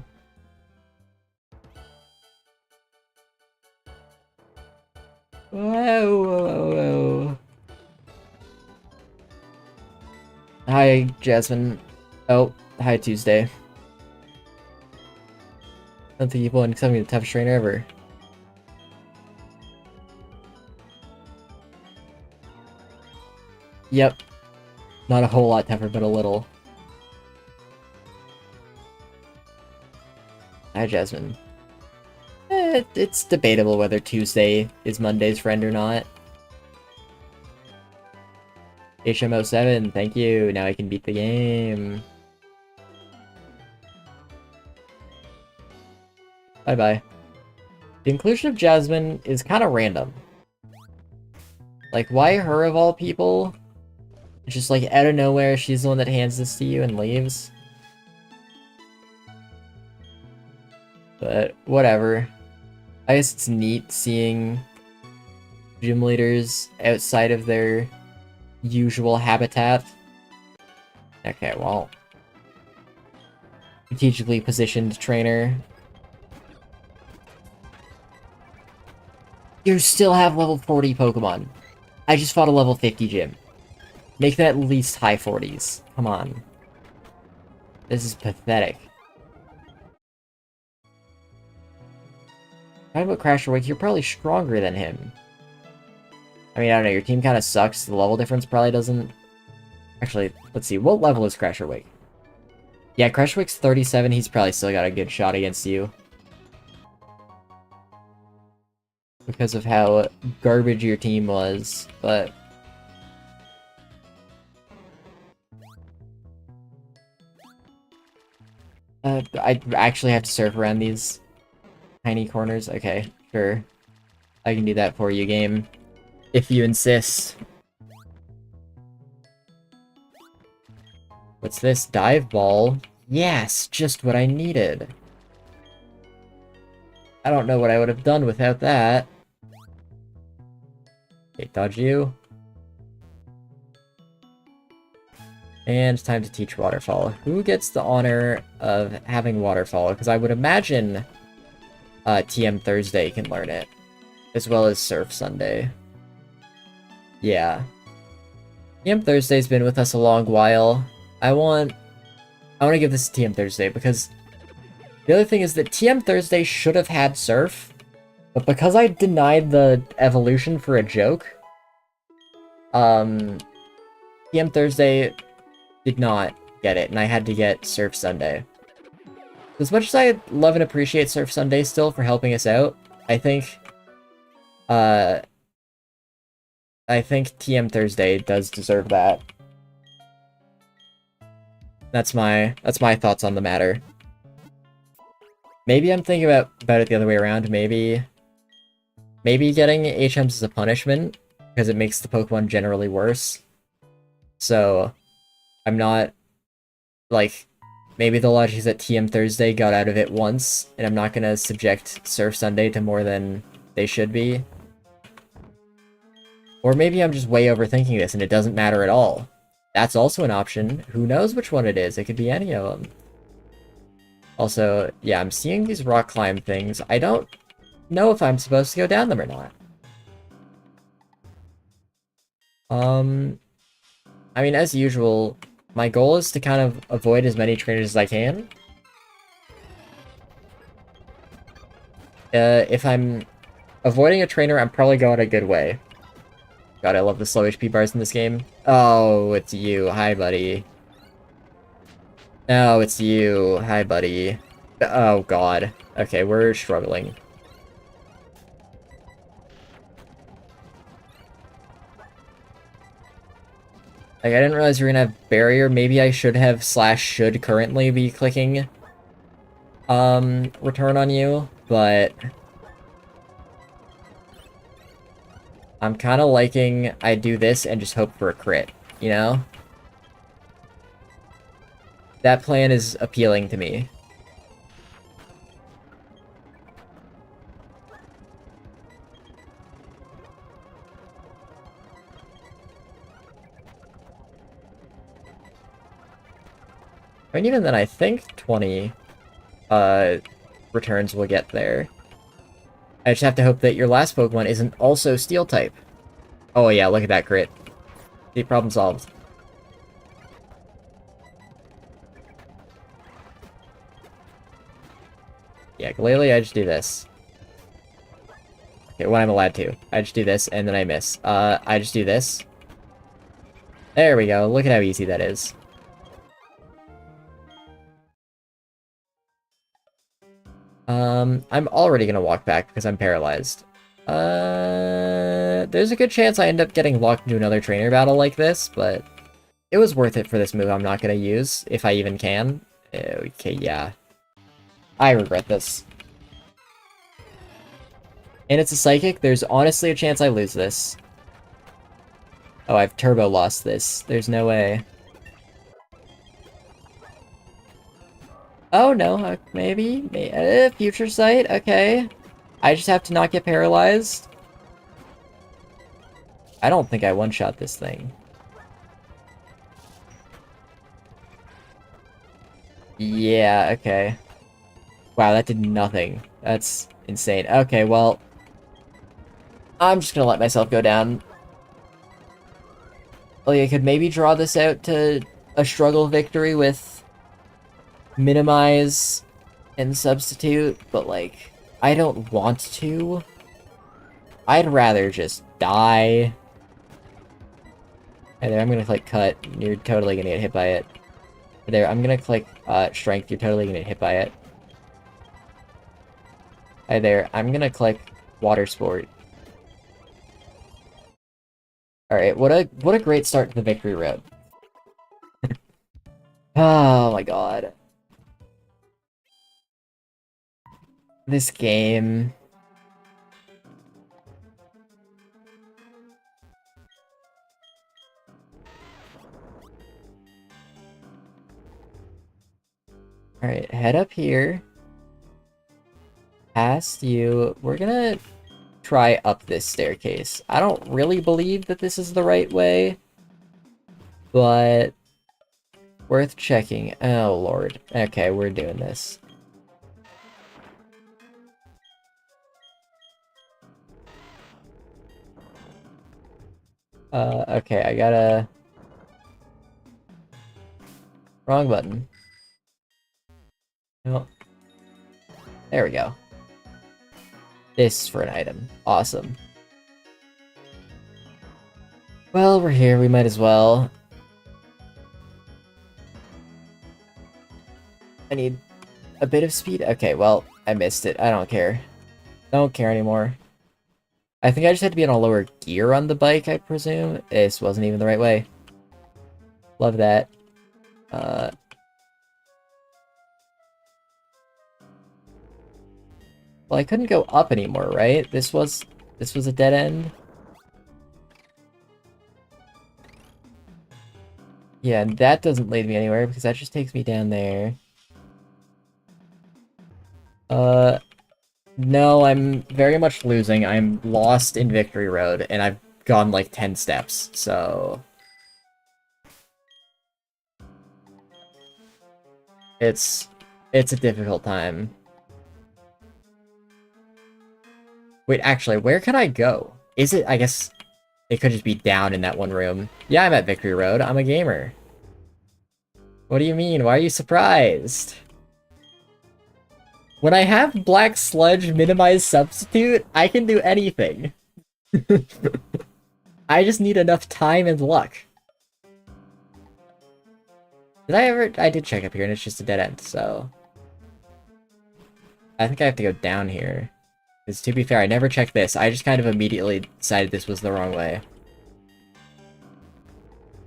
Whoa, whoa, whoa. Hi, Jasmine. Oh, hi, Tuesday. I don't think people want to tell me the toughest trainer ever. Yep. Not a whole lot tougher, but a little. Hi, Jasmine. It's debatable whether Tuesday is Monday's friend or not. HM07, thank you. Now I can beat the game. Bye-bye. The inclusion of Jasmine is kind of random. Like, why her of all people? It's just like, out of nowhere, she's the one that hands this to you and leaves. But, whatever. I guess it's neat seeing gym leaders outside of their usual habitat. Okay, well. Strategically positioned trainer. You still have level 40 Pokemon. I just fought a level 50 gym. Make that at least high 40s. Come on. This is pathetic. Talking about Crasher Wake, you're probably stronger than him. I mean, I don't know, your team kind of sucks. The level difference probably doesn't... Actually, let's see. What level is Crasher Wake? Yeah, Crushwick's 37, he's probably still got a good shot against you. Because of how garbage your team was, but... I actually have to surf around these tiny corners? Okay, sure. I can do that for you, game. If you insist. What's this? Dive ball? Yes, just what I needed. I don't know what I would have done without that. Okay, dodge you. And time to teach Waterfall. Who gets the honor of having Waterfall? Because I would imagine TM Thursday can learn it. As well as Surf Sunday. Yeah. TM Thursday's been with us a long while. I want to give this to TM Thursday because the other thing is that TM Thursday should have had Surf, but because I denied the evolution for a joke, TM Thursday did not get it, and I had to get Surf Sunday. As much as I love and appreciate Surf Sunday still for helping us out, I think TM Thursday does deserve that. That's my thoughts on the matter. Maybe I'm thinking about it the other way around. Maybe getting HMs is a punishment because it makes the Pokemon generally worse. So I'm not like, maybe the logic is that TM Thursday got out of it once, and I'm not gonna subject Surf Sunday to more than they should be. Or maybe I'm just way overthinking this and it doesn't matter at all. That's also an option. Who knows which one it is? It could be any of them. Also, yeah, I'm seeing these rock climb things. I don't know if I'm supposed to go down them or not. I mean, as usual, my goal is to kind of avoid as many trainers as I can. If I'm avoiding a trainer, I'm probably going a good way. God, I love the slow HP bars in this game. Oh, it's you. Hi, buddy. No, it's you. Hi, buddy. Oh, God. Okay, we're struggling. Like, I didn't realize you were gonna have barrier. Maybe I should have / should currently be clicking return on you, but I'm kind of liking I do this and just hope for a crit, you know? That plan is appealing to me. I mean, even then, I think 20 returns will get there. I just have to hope that your last Pokemon isn't also Steel type. Oh yeah, look at that crit. See, problem solved. Yeah, Glalie, I just do this. Okay, when I'm allowed to. I just do this, and then I miss. I just do this. There we go, look at how easy that is. I'm already gonna walk back because I'm paralyzed. There's a good chance I end up getting locked into another trainer battle like this, but it was worth it for this move I'm not gonna use, if I even can. Okay, yeah. I regret this. And it's a Psychic, there's honestly a chance I lose this. Oh, I've turbo lost this. There's no way. Oh, no, maybe? Future Sight, okay. I just have to not get paralyzed. I don't think I one-shot this thing. Yeah, okay. Wow, that did nothing. That's insane. Okay, well, I'm just gonna let myself go down. Oh, yeah, I could maybe draw this out to a struggle victory with minimize and substitute, but like, I don't want to. I'd rather just die. Hey there, I'm gonna click cut. You're totally gonna get hit by it. There, I'm gonna click strength, you're totally gonna get hit by it. Hi there, I'm gonna click water sport. Alright, what a great start to the victory road. Oh my god. This game. Alright, head up here. Past you. We're gonna try up this staircase. I don't really believe that this is the right way, but worth checking. Oh lord. Okay, we're doing this. Okay, I gotta... Wrong button. Oh. There we go. This for an item. Awesome. Well, we're here, we might as well. I need a bit of speed? Okay, well, I missed it. I don't care. Don't care anymore. I think I just had to be on a lower gear on the bike, I presume. This wasn't even the right way. Love that. Well, I couldn't go up anymore, right? This was a dead end? Yeah, and that doesn't lead me anywhere because that just takes me down there. No, I'm very much losing. I'm lost in Victory Road, and I've gone like 10 steps, so... It's a difficult time. Wait, actually, where can I go? Is it, I guess, it could just be down in that one room. Yeah, I'm at Victory Road. I'm a gamer. What do you mean? Why are you surprised? When I have Black Sludge minimize substitute, I can do anything. I just need enough time and luck. Did I ever... I did check up here and it's just a dead end, so... I think I have to go down here. Because to be fair, I never checked this. I just kind of immediately decided this was the wrong way.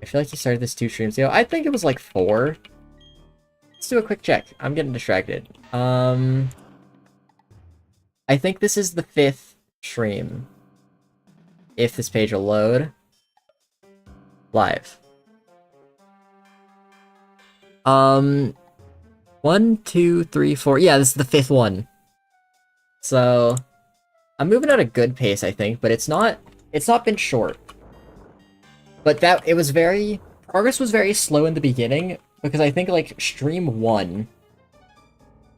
I feel like you started this 2 streams ago. I think it was like 4. Let's do a quick check. I'm getting distracted. I think this is the 5th stream. If this page will load. Live. 1, 2, 3, 4. Yeah, this is the 5th one. So I'm moving at a good pace, I think, but it's not been short. But progress was very slow in the beginning, because I think, like, stream 1,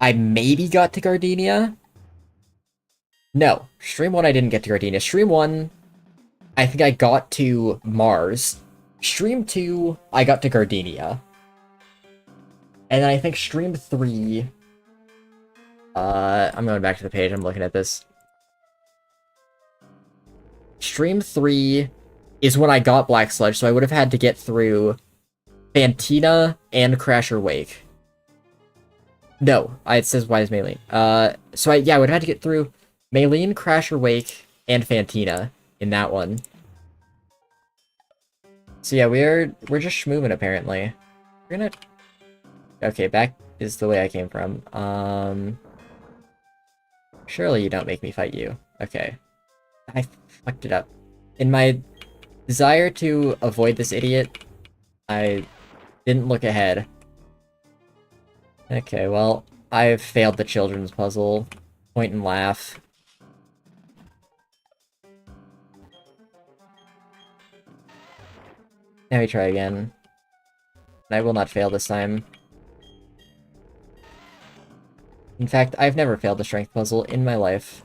I maybe got to Gardenia. No, stream 1 I didn't get to Gardenia. Stream 1, I think I got to Mars. Stream 2, I got to Gardenia. And then I think stream 3... I'm going back to the page, I'm looking at this. Stream 3 is when I got Black Sludge, so I would have had to get through Fantina and Crasher Wake. No, it says why is Maylene. So I would have had to get through Maylene, Crasher Wake, and Fantina in that one. So yeah, we're just schmoovin' apparently. We're gonna... Okay, back is the way I came from. Surely you don't make me fight you. Okay. I fucked it up. In my desire to avoid this idiot, I didn't look ahead. Okay, well, I've failed the children's puzzle. Point and laugh. Now we try again. I will not fail this time. In fact, I've never failed a strength puzzle in my life.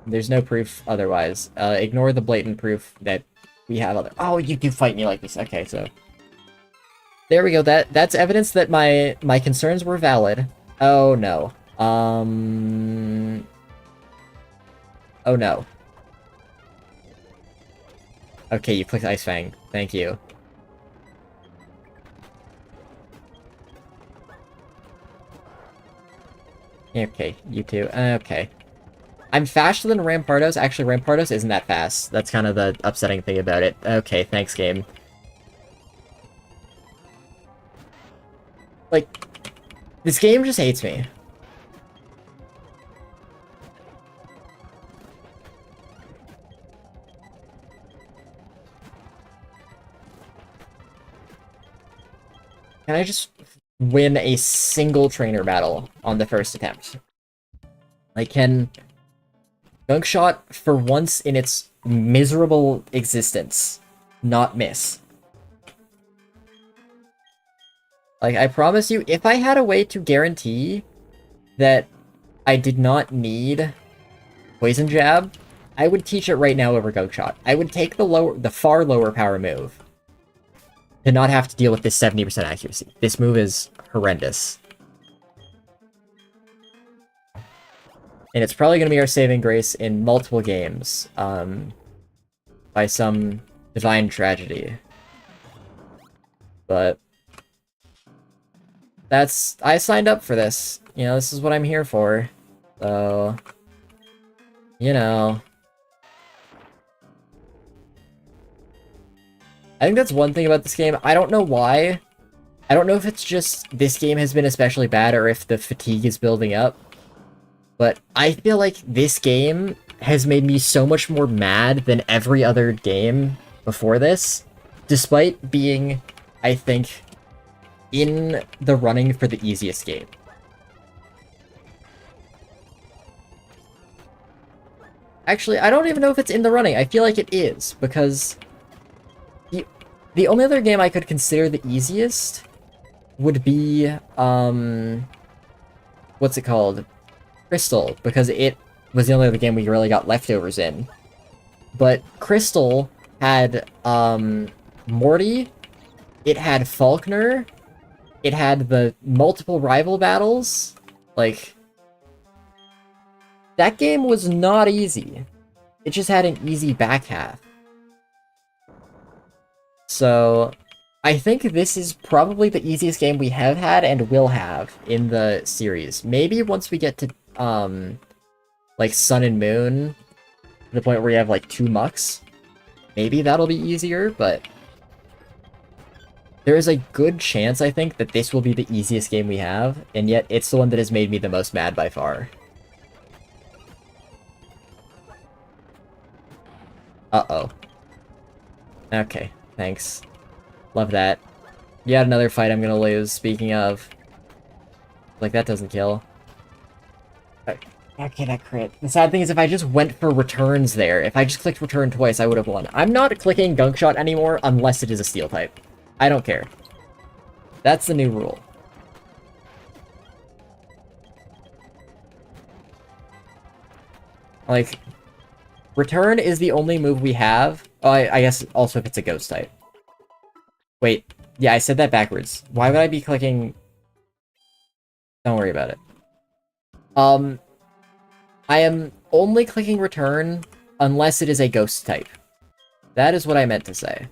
There's no proof otherwise. Ignore the blatant proof that we have other- Oh, you do fight me like this. Okay, so... There we go. That's evidence that my concerns were valid. Oh, no. Oh, no. Okay, you clicked Ice Fang. Thank you. Okay, you too. Okay. I'm faster than Rampardos. Actually, Rampardos isn't that fast. That's kind of the upsetting thing about it. Okay, thanks, game. Like, this game just hates me. Can I just win a single trainer battle on the first attempt? Like, can Gunkshot, for once in its miserable existence, not miss? Like, I promise you, if I had a way to guarantee that I did not need Poison Jab, I would teach it right now over Gunkshot. I would take the far lower power move to not have to deal with this 70% accuracy. This move is horrendous. And it's probably going to be our saving grace in multiple games, by some divine tragedy. But I signed up for this. You know, this is what I'm here for. So, you know. I think that's one thing about this game. I don't know why. I don't know if it's just this game has been especially bad or if the fatigue is building up. But I feel like this game has made me so much more mad than every other game before this, despite being, I think, in the running for the easiest game. Actually, I don't even know if it's in the running. I feel like it is, because the only other game I could consider the easiest would be, what's it called? Crystal, because it was the only other game we really got leftovers in. But Crystal had, Morty, it had Faulkner, it had the multiple rival battles. Like, that game was not easy. It just had an easy back half. So, I think this is probably the easiest game we have had and will have in the series. Maybe once we get to, like, Sun and Moon, to the point where you have, like, 2 mucks, maybe that'll be easier, but there is a good chance, I think, that this will be the easiest game we have, and yet it's the one that has made me the most mad by far. Uh-oh. Okay, thanks. Love that. Yet another fight I'm gonna lose, speaking of. Like, that doesn't kill. Okay, that crit. The sad thing is if I just went for returns there, if I just clicked return twice, I would have won. I'm not clicking Gunkshot anymore unless it is a steel type. I don't care. That's the new rule. Like, return is the only move we have. Oh, I guess also if it's a ghost type. Wait, yeah, I said that backwards. Why would I be clicking... Don't worry about it. I am only clicking return unless it is a ghost type. That is what I meant to say.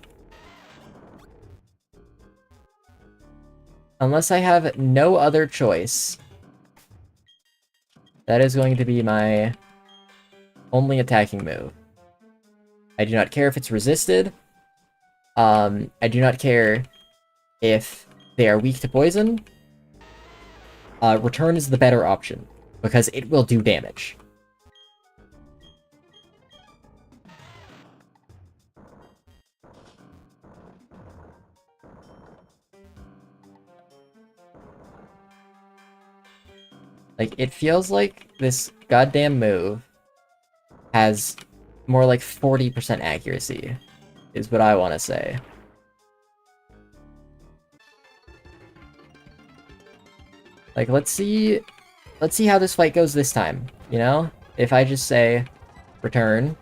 Unless I have no other choice. That is going to be my only attacking move. I do not care if it's resisted. I do not care if they are weak to poison. Return is the better option, because it will do damage. Like, it feels like this goddamn move has more like 40% accuracy, is what I want to say. Like, let's see how this fight goes this time, you know? If I just say, return,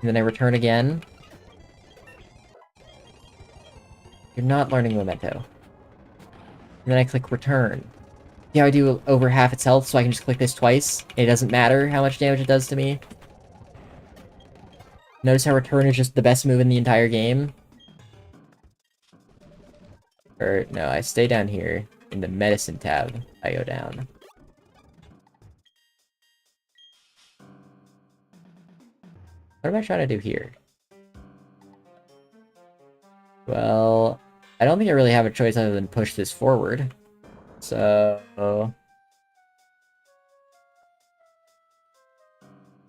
and then I return again. You're not learning Memento. And then I click return. See how I do over half its health, so I can just click this twice? It doesn't matter how much damage it does to me. Notice how return is just the best move in the entire game? Or, no, I stay down here. in the medicine tab, I go down. What am I trying to do here? Well, I don't think I really have a choice other than push this forward. So...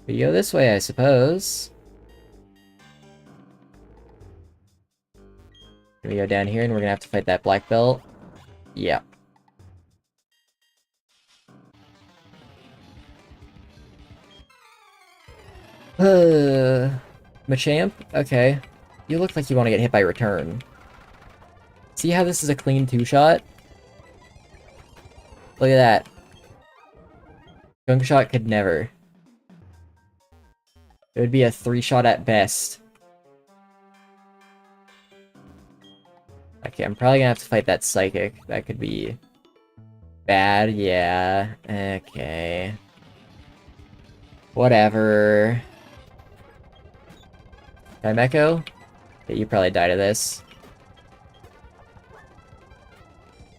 we go this way, I suppose. We go down here and we're gonna have to fight that black belt. Yeah. Machamp? Okay. You look like you want to get hit by return. See how this is a clean two-shot? Look at that. Gunk shot could never. It would be a 3-shot at best. Okay, I'm probably gonna have to fight that psychic. That could be bad, yeah. Okay. Whatever. Chimecho? Okay, you probably die to this.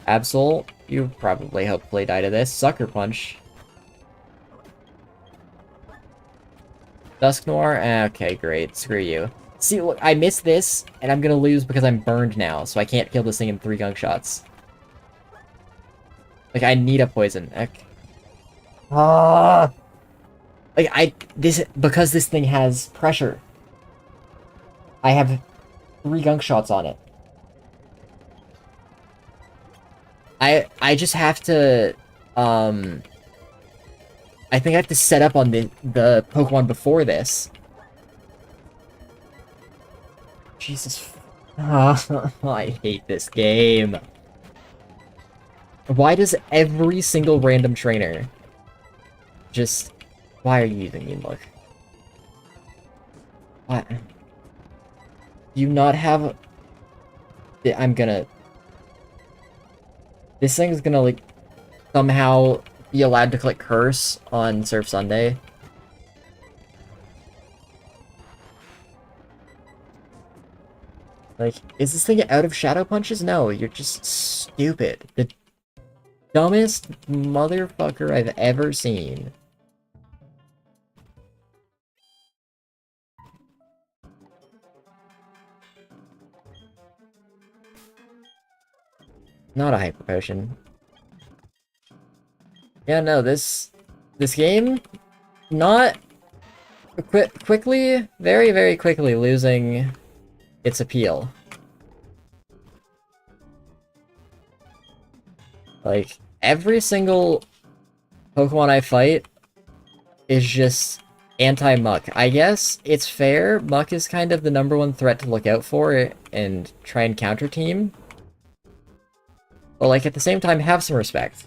Absol? You probably hopefully die to this. Sucker Punch. Dusknoir? Okay, great. Screw you. See, look, I missed this, and I'm gonna lose because I'm burned now, so I can't kill this thing in 3 gunk shots. Like, I need a poison. Okay. Because this thing has pressure. I have 3 gunk shots on it. I just have to, I think I have to set up on the Pokemon before this. Jesus. I hate this game. Why does every single random trainer just... Why are you using Mean Look? What? Do you not have... I'm gonna... This thing's gonna, like, somehow be allowed to click Curse on Surf Sunday. Like, is this thing out of Shadow Punches? No, you're just stupid. The dumbest motherfucker I've ever seen. Not a Hyper Potion. Yeah, no, this game, not quickly, very, very quickly losing its appeal. Like, every single Pokemon I fight is just anti-Muck. I guess it's fair. Muck is kind of the #1 threat to look out for and try and counter team. But, like, at the same time, have some respect.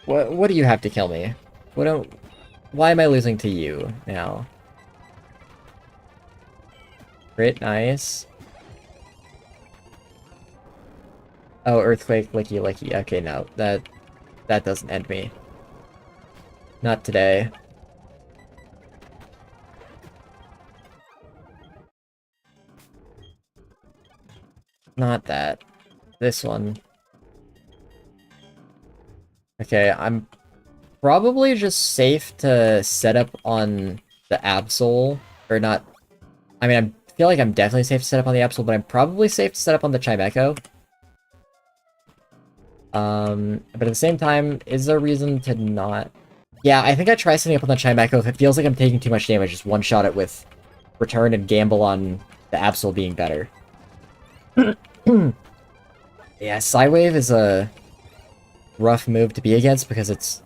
What do you have to kill me? Why am I losing to you now? Crit, nice. Oh, Earthquake, Licky Licky. Okay, no, that doesn't end me. Not today. Not that. This one. Okay, I'm probably just safe to set up on the Absol, or not. I mean, I feel like I'm definitely safe to set up on the Absol, but I'm probably safe to set up on the Chimecho. But at the same time, is there a reason to not? Yeah, I think I try setting up on the Chimecho if it feels like I'm taking too much damage, just one-shot it with Return and gamble on the Absol being better. Yeah, Psywave is a rough move to be against because its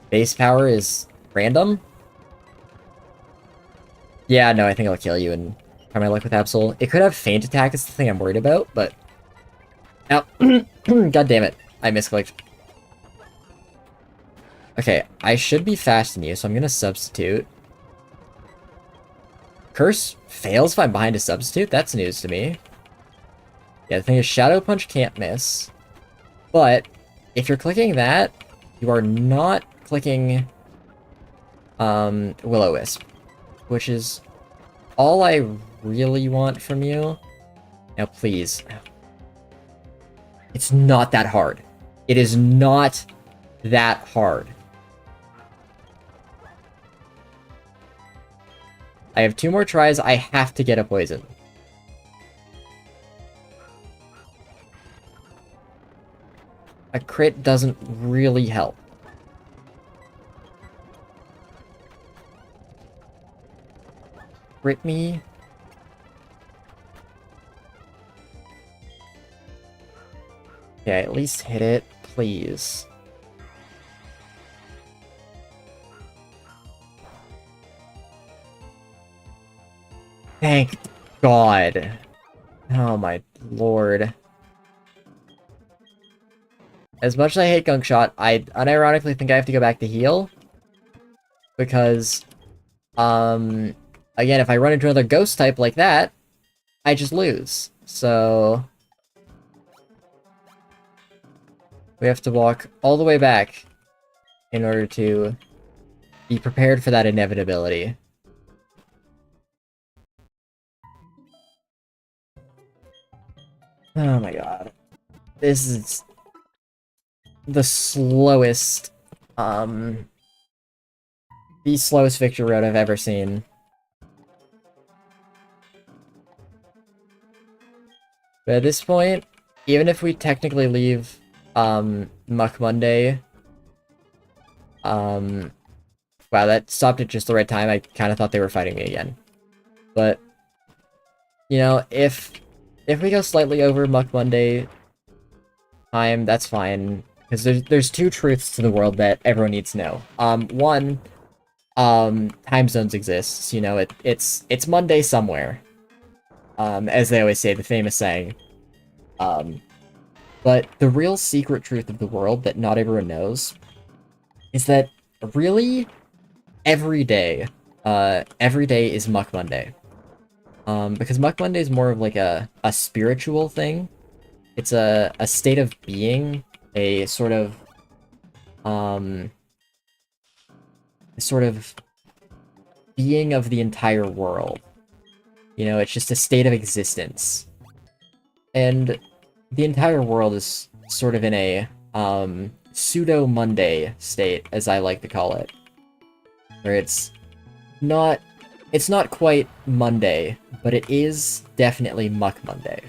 base power is random. Yeah, no, I think I'll kill you and try my luck with Absol. It could have Feint Attack, is the thing I'm worried about, but... Ow. God damn it. I misclicked. Okay, I should be faster than you, so I'm gonna substitute. Curse fails if I'm behind a substitute? That's news to me. Yeah, the thing is, Shadow Punch can't miss. But, if you're clicking that, You are not clicking Will-O-Wisp, which is all I really want from you. Now, please. It's not that hard. It is not that hard. I have 2 more tries. I have to get a poison. A crit doesn't really help. Crit me. Okay, at least hit it, please. Thank God. Oh my lord. As much as I hate Gunk Shot, I unironically think I have to go back to heal. Because, again, if I run into another ghost type like that, I just lose. So... we have to walk all the way back in order to be prepared for that inevitability. Oh my god. This is the slowest, the slowest victory road I've ever seen. But at this point, even if we technically leave, Muck Monday, wow, that stopped at just the right time. I kind of thought they were fighting me again. But, you know, if we go slightly over Muck Monday time, that's fine. Because there's 2 truths to the world that everyone needs to know. One, time zones exist. You know, it's Monday somewhere. As they always say, the famous saying. But the real secret truth of the world that not everyone knows is that really every day is Muck Monday. Because Muck Monday is more of like a spiritual thing. It's a state of being, a sort of being of the entire world. You know, it's just a state of existence. And the entire world is sort of in a pseudo-Monday state, as I like to call it. Where it's not quite Monday, but it is definitely Muck Monday.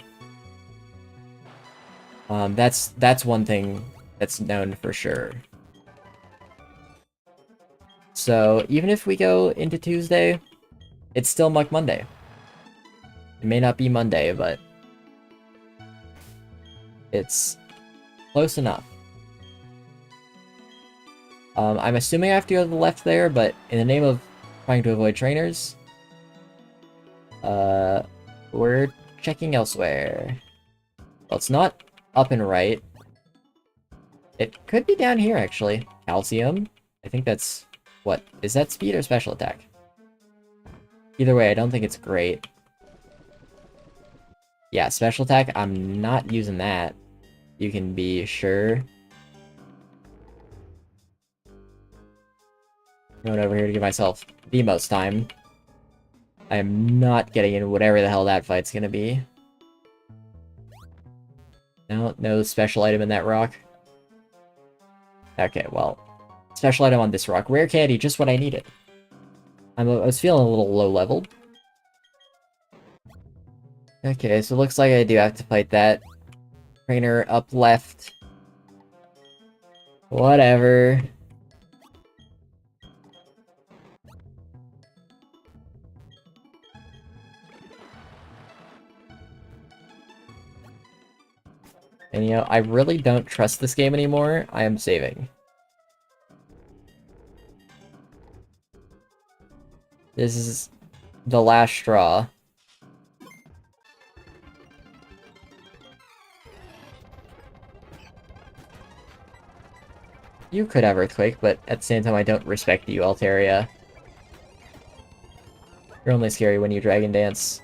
That's one thing that's known for sure. So, even if we go into Tuesday, it's still Muck Monday. It may not be Monday, but it's close enough. I'm assuming I have to go to the left there, but in the name of trying to avoid trainers, we're checking elsewhere. Well, it's not up and right. It could be down here, actually. Calcium. I think that's... what? Is that speed or special attack? Either way, I don't think it's great. Yeah, special attack, I'm not using that. You can be sure. Going over here to give myself the most time. I am not getting into whatever the hell that fight's gonna be. No special item in that rock. Okay, well. Special item on this rock. Rare candy, just what I needed. I was feeling a little low-leveled. Okay, so it looks like I do have to fight that trainer up left. Whatever. And you know, I really don't trust this game anymore. I am saving. This is the last straw. You could have Earthquake, but at the same time I don't respect you, Altaria. You're only scary when you Dragon Dance.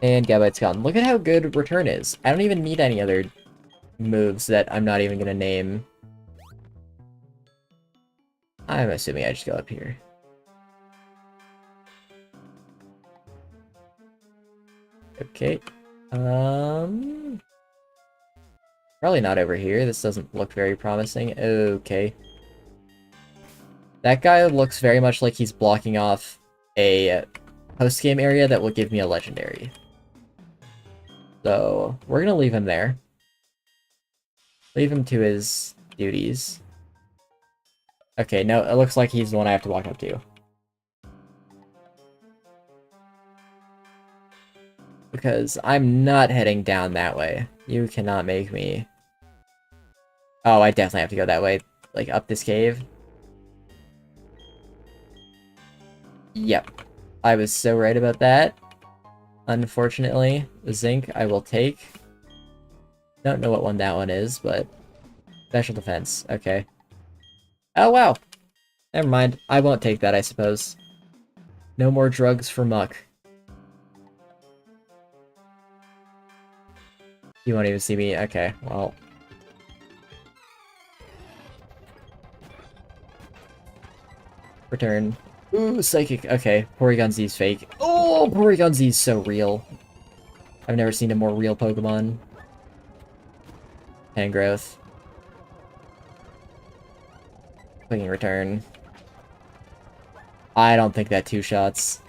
And Gabite's gone. Look at how good Return is. I don't even need any other moves that I'm not even gonna name. I'm assuming I just go up here. Okay. Probably not over here. This doesn't look very promising. Okay. That guy looks very much like he's blocking off a post-game area that will give me a legendary. So, we're gonna leave him there. Leave him to his duties. Okay, no, it looks like he's the one I have to walk up to. Because I'm not heading down that way. You cannot make me. Oh, I definitely have to go that way. Like, up this cave. Yep. I was so right about that. Unfortunately, zinc I will take. Don't know what one that one is, but... Special defense. Okay. Oh, wow! Never mind. I won't take that, I suppose. No more drugs for Muck. You won't even see me? Okay, well... Return. Ooh, Psychic. Okay, Porygon Z's fake. Oh, Porygon Z's so real. I've never seen a more real Pokemon. Tangrowth. Clicking return. I don't think that two shots.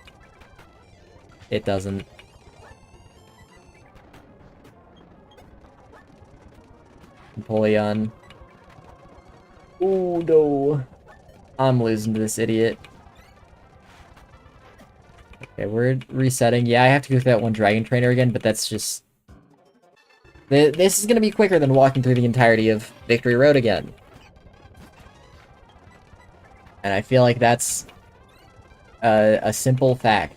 It doesn't. Empoleon. Oh no. I'm losing to this idiot. Okay, we're resetting. Yeah, I have to go through that one Dragon Trainer again, but that's just... This is gonna be quicker than walking through the entirety of Victory Road again. And I feel like that's a simple fact.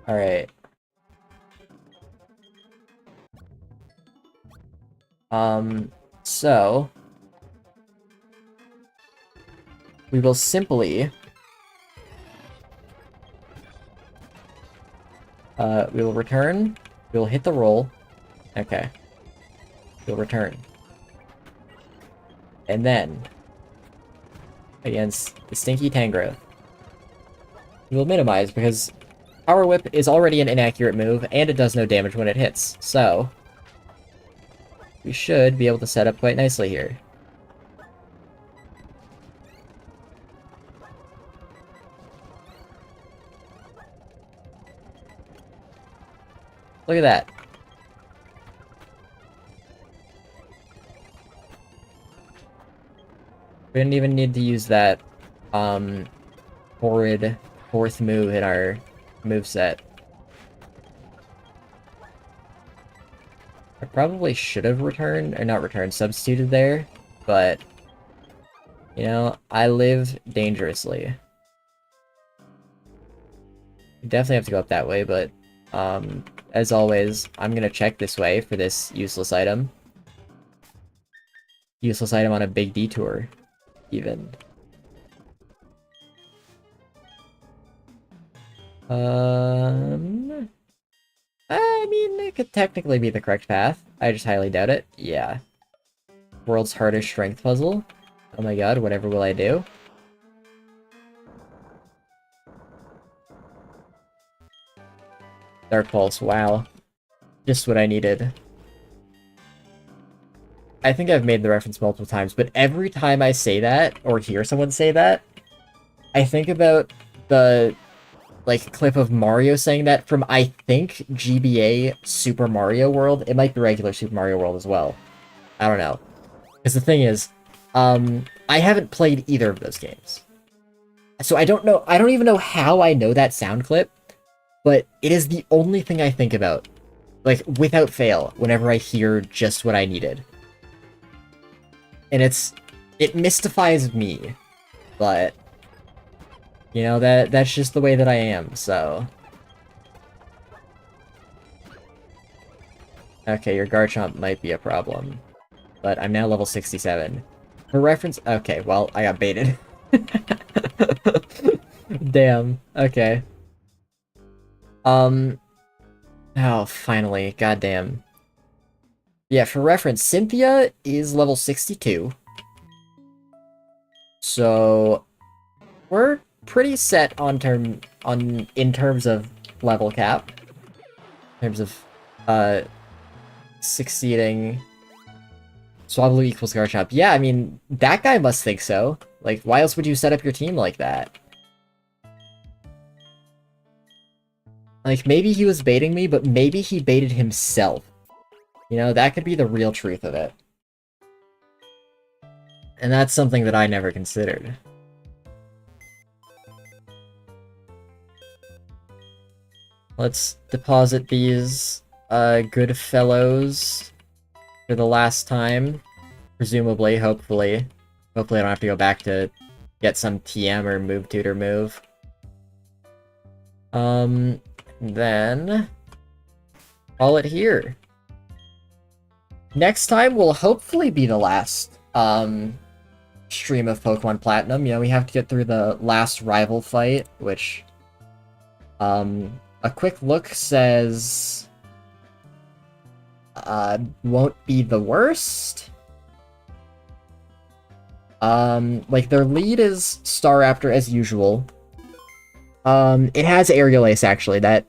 Alright. So... We will simply... we will return. We will hit the roll. Okay. We'll return. And then... Against the Stinky Tangrowth. We will minimize, because Power Whip is already an inaccurate move, and it does no damage when it hits. So... We should be able to set up quite nicely here. Look at that. We didn't even need to use that, horrid fourth move in our moveset. I probably should have returned, or not returned, substituted there, but, you know, I live dangerously. We definitely have to go up that way, but, as always, I'm gonna check this way for this useless item. Useless item on a big detour, even. I mean, it could technically be the correct path. I just highly doubt it. Yeah. World's hardest strength puzzle. Oh my god, whatever will I do? Dark Pulse, wow. Just what I needed. I think I've made the reference multiple times, but every time I say that, or hear someone say that, I think about the, like, clip of Mario saying that from, I think, GBA Super Mario World. It might be regular Super Mario World as well. I don't know. Because the thing is, I haven't played either of those games. So I don't know, I don't even know how I know that sound clip, but it is the only thing I think about, like, without fail, whenever I hear just what I needed. And it mystifies me, but, you know, that's just the way that I am, so. Okay, your Garchomp might be a problem, but I'm now level 67. For reference, okay, well, I got baited. Damn, okay. Oh, finally. Goddamn. Yeah, for reference, Cynthia is level 62. So we're pretty set in terms of level cap. In terms of succeeding. Swablu equals Garchomp. Yeah, I mean, that guy must think so. Like, why else would you set up your team like that? Like, maybe he was baiting me, but maybe he baited himself. You know, that could be the real truth of it. And that's something that I never considered. Let's deposit these good fellows for the last time. Presumably, hopefully. Hopefully I don't have to go back to get some TM or move tutor move. Then call it here. Next time will hopefully be the last stream of Pokemon Platinum. You know, we have to get through the last rival fight, which a quick look says won't be the worst. Like, their lead is Staraptor as usual. It has Aerial Ace, actually. That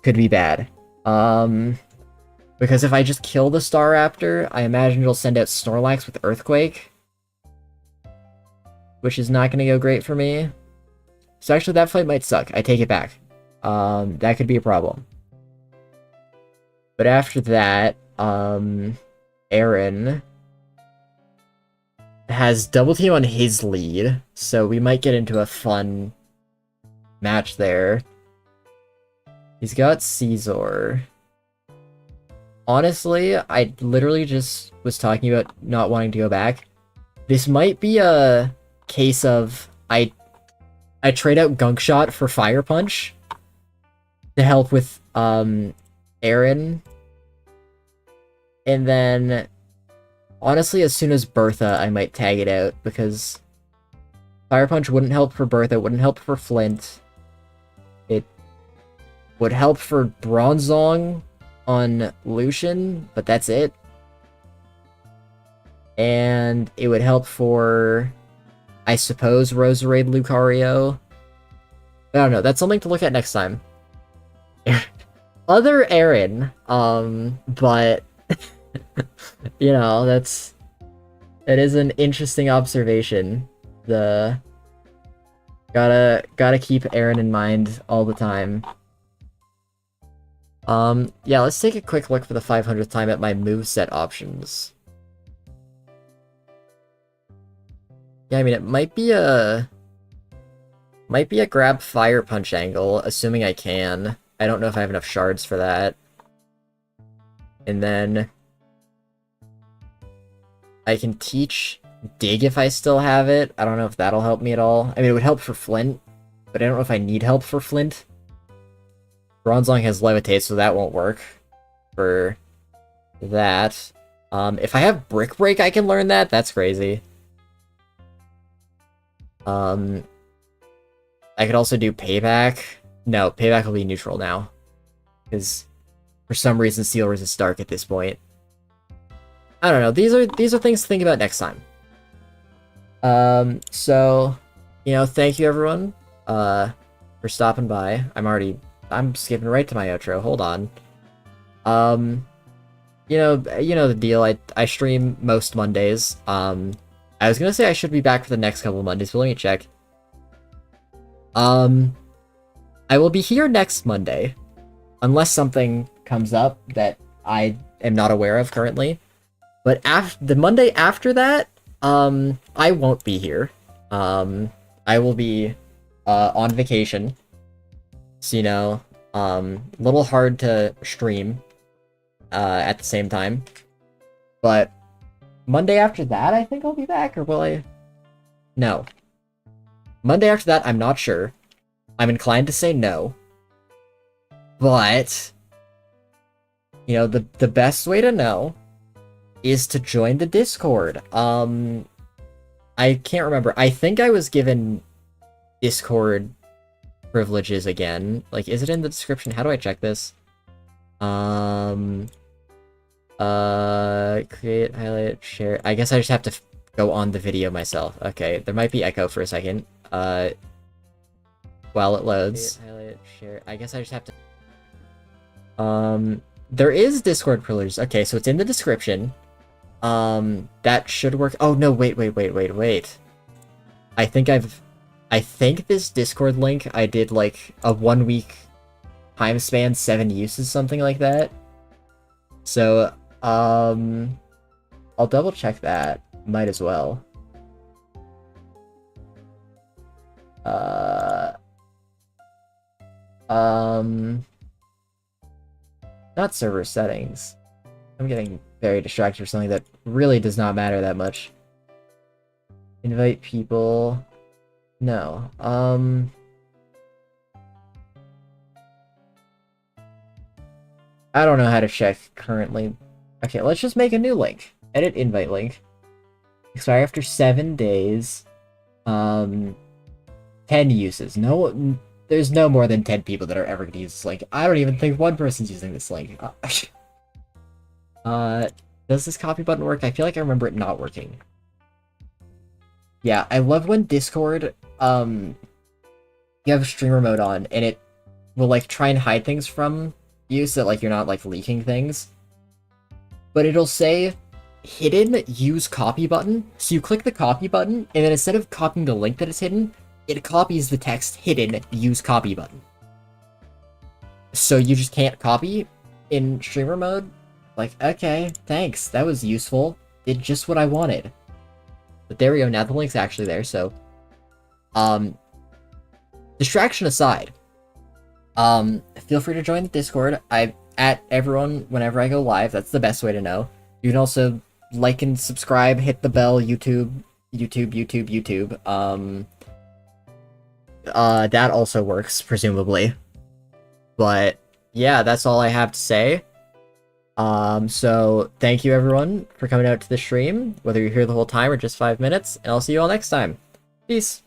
could be bad. Because if I just kill the Staraptor, I imagine it'll send out Snorlax with Earthquake. Which is not going to go great for me. So actually, that fight might suck. I take it back. That could be a problem. But after that, Aaron has Double Team on his lead, so we might get into a fun match there. He's got Caesar. Honestly, I literally just was talking about not wanting to go back. This might be a case of I trade out Gunk Shot for Fire Punch to help with Aaron. And then honestly, as soon as Bertha, I might tag it out, because Fire Punch wouldn't help for Bertha, wouldn't help for Flint. It would help for Bronzong on Lucian, but that's it. And it would help for, I suppose, Roserade Lucario. I don't know, that's something to look at next time. Other Aaron, but you know, it is an interesting observation. Gotta keep Aaron in mind all the time. Yeah, let's take a quick look for the 500th time at my moveset options. Yeah, I mean, it might be a grab Fire Punch angle, assuming I can. I don't know if I have enough shards for that. And then I can teach Dig if I still have it. I don't know if that'll help me at all. I mean, it would help for Flint, but I don't know if I need help for Flint. Bronzong has Levitate, so that won't work for that. If I have Brick Break, I can learn that. That's crazy. I could also do Payback. No, Payback will be neutral now, because for some reason Steel resists Dark at this point. I don't know. These are things to think about next time. So, you know, thank you everyone for stopping by. I'm skipping right to my outro. Hold on. You know the deal. I stream most Mondays. I was gonna say I should be back for the next couple of Mondays, but let me check. I will be here next Monday, unless something comes up that I am not aware of currently. But the Monday after that, I won't be here. I will be on vacation. So, you know, a little hard to stream at the same time. But Monday after that, I think I'll be back, or will I? No. Monday after that, I'm not sure. I'm inclined to say no. But, you know, the best way to know is to join the Discord. I can't remember. I think I was given Discord privileges again. Like, is it in the description? How do I check this? Create, highlight, share. I guess I just have to go on the video myself. Okay, there might be echo for a second. While it loads. Create, highlight, share. I guess I just have to... there is Discord privileges. Okay, so it's in the description. That should work. Oh, no, wait. I think this Discord link, I did, like, a 1 week time span, 7 uses, something like that. So, I'll double check that. Might as well. Not server settings. I'm getting very distracted for something that really does not matter that much. Invite people. No. I don't know how to check currently. Okay, let's just make a new link. Edit invite link. Expire after 7 days. 10 uses. No, there's no more than 10 people that are ever gonna use this link. I don't even think one person's using this link. Does this copy button work? I feel like I remember it not working. Yeah, I love when Discord, you have streamer mode on, and it will, like, try and hide things from you so that, like, you're not, like, leaking things. But it'll say, hidden use copy button. So you click the copy button, and then instead of copying the link that is hidden, it copies the text hidden use copy button. So you just can't copy in streamer mode. Like, okay, thanks. That was useful. Did just what I wanted. But there we go. Now the link's actually there, so... distraction aside, feel free to join the Discord. I at everyone whenever I go live. That's the best way to know. You can also like and subscribe, hit the bell, YouTube. That also works, presumably. But yeah, that's all I have to say. So thank you everyone for coming out to the stream, whether you're here the whole time or just 5 minutes, and I'll see you all next time. Peace.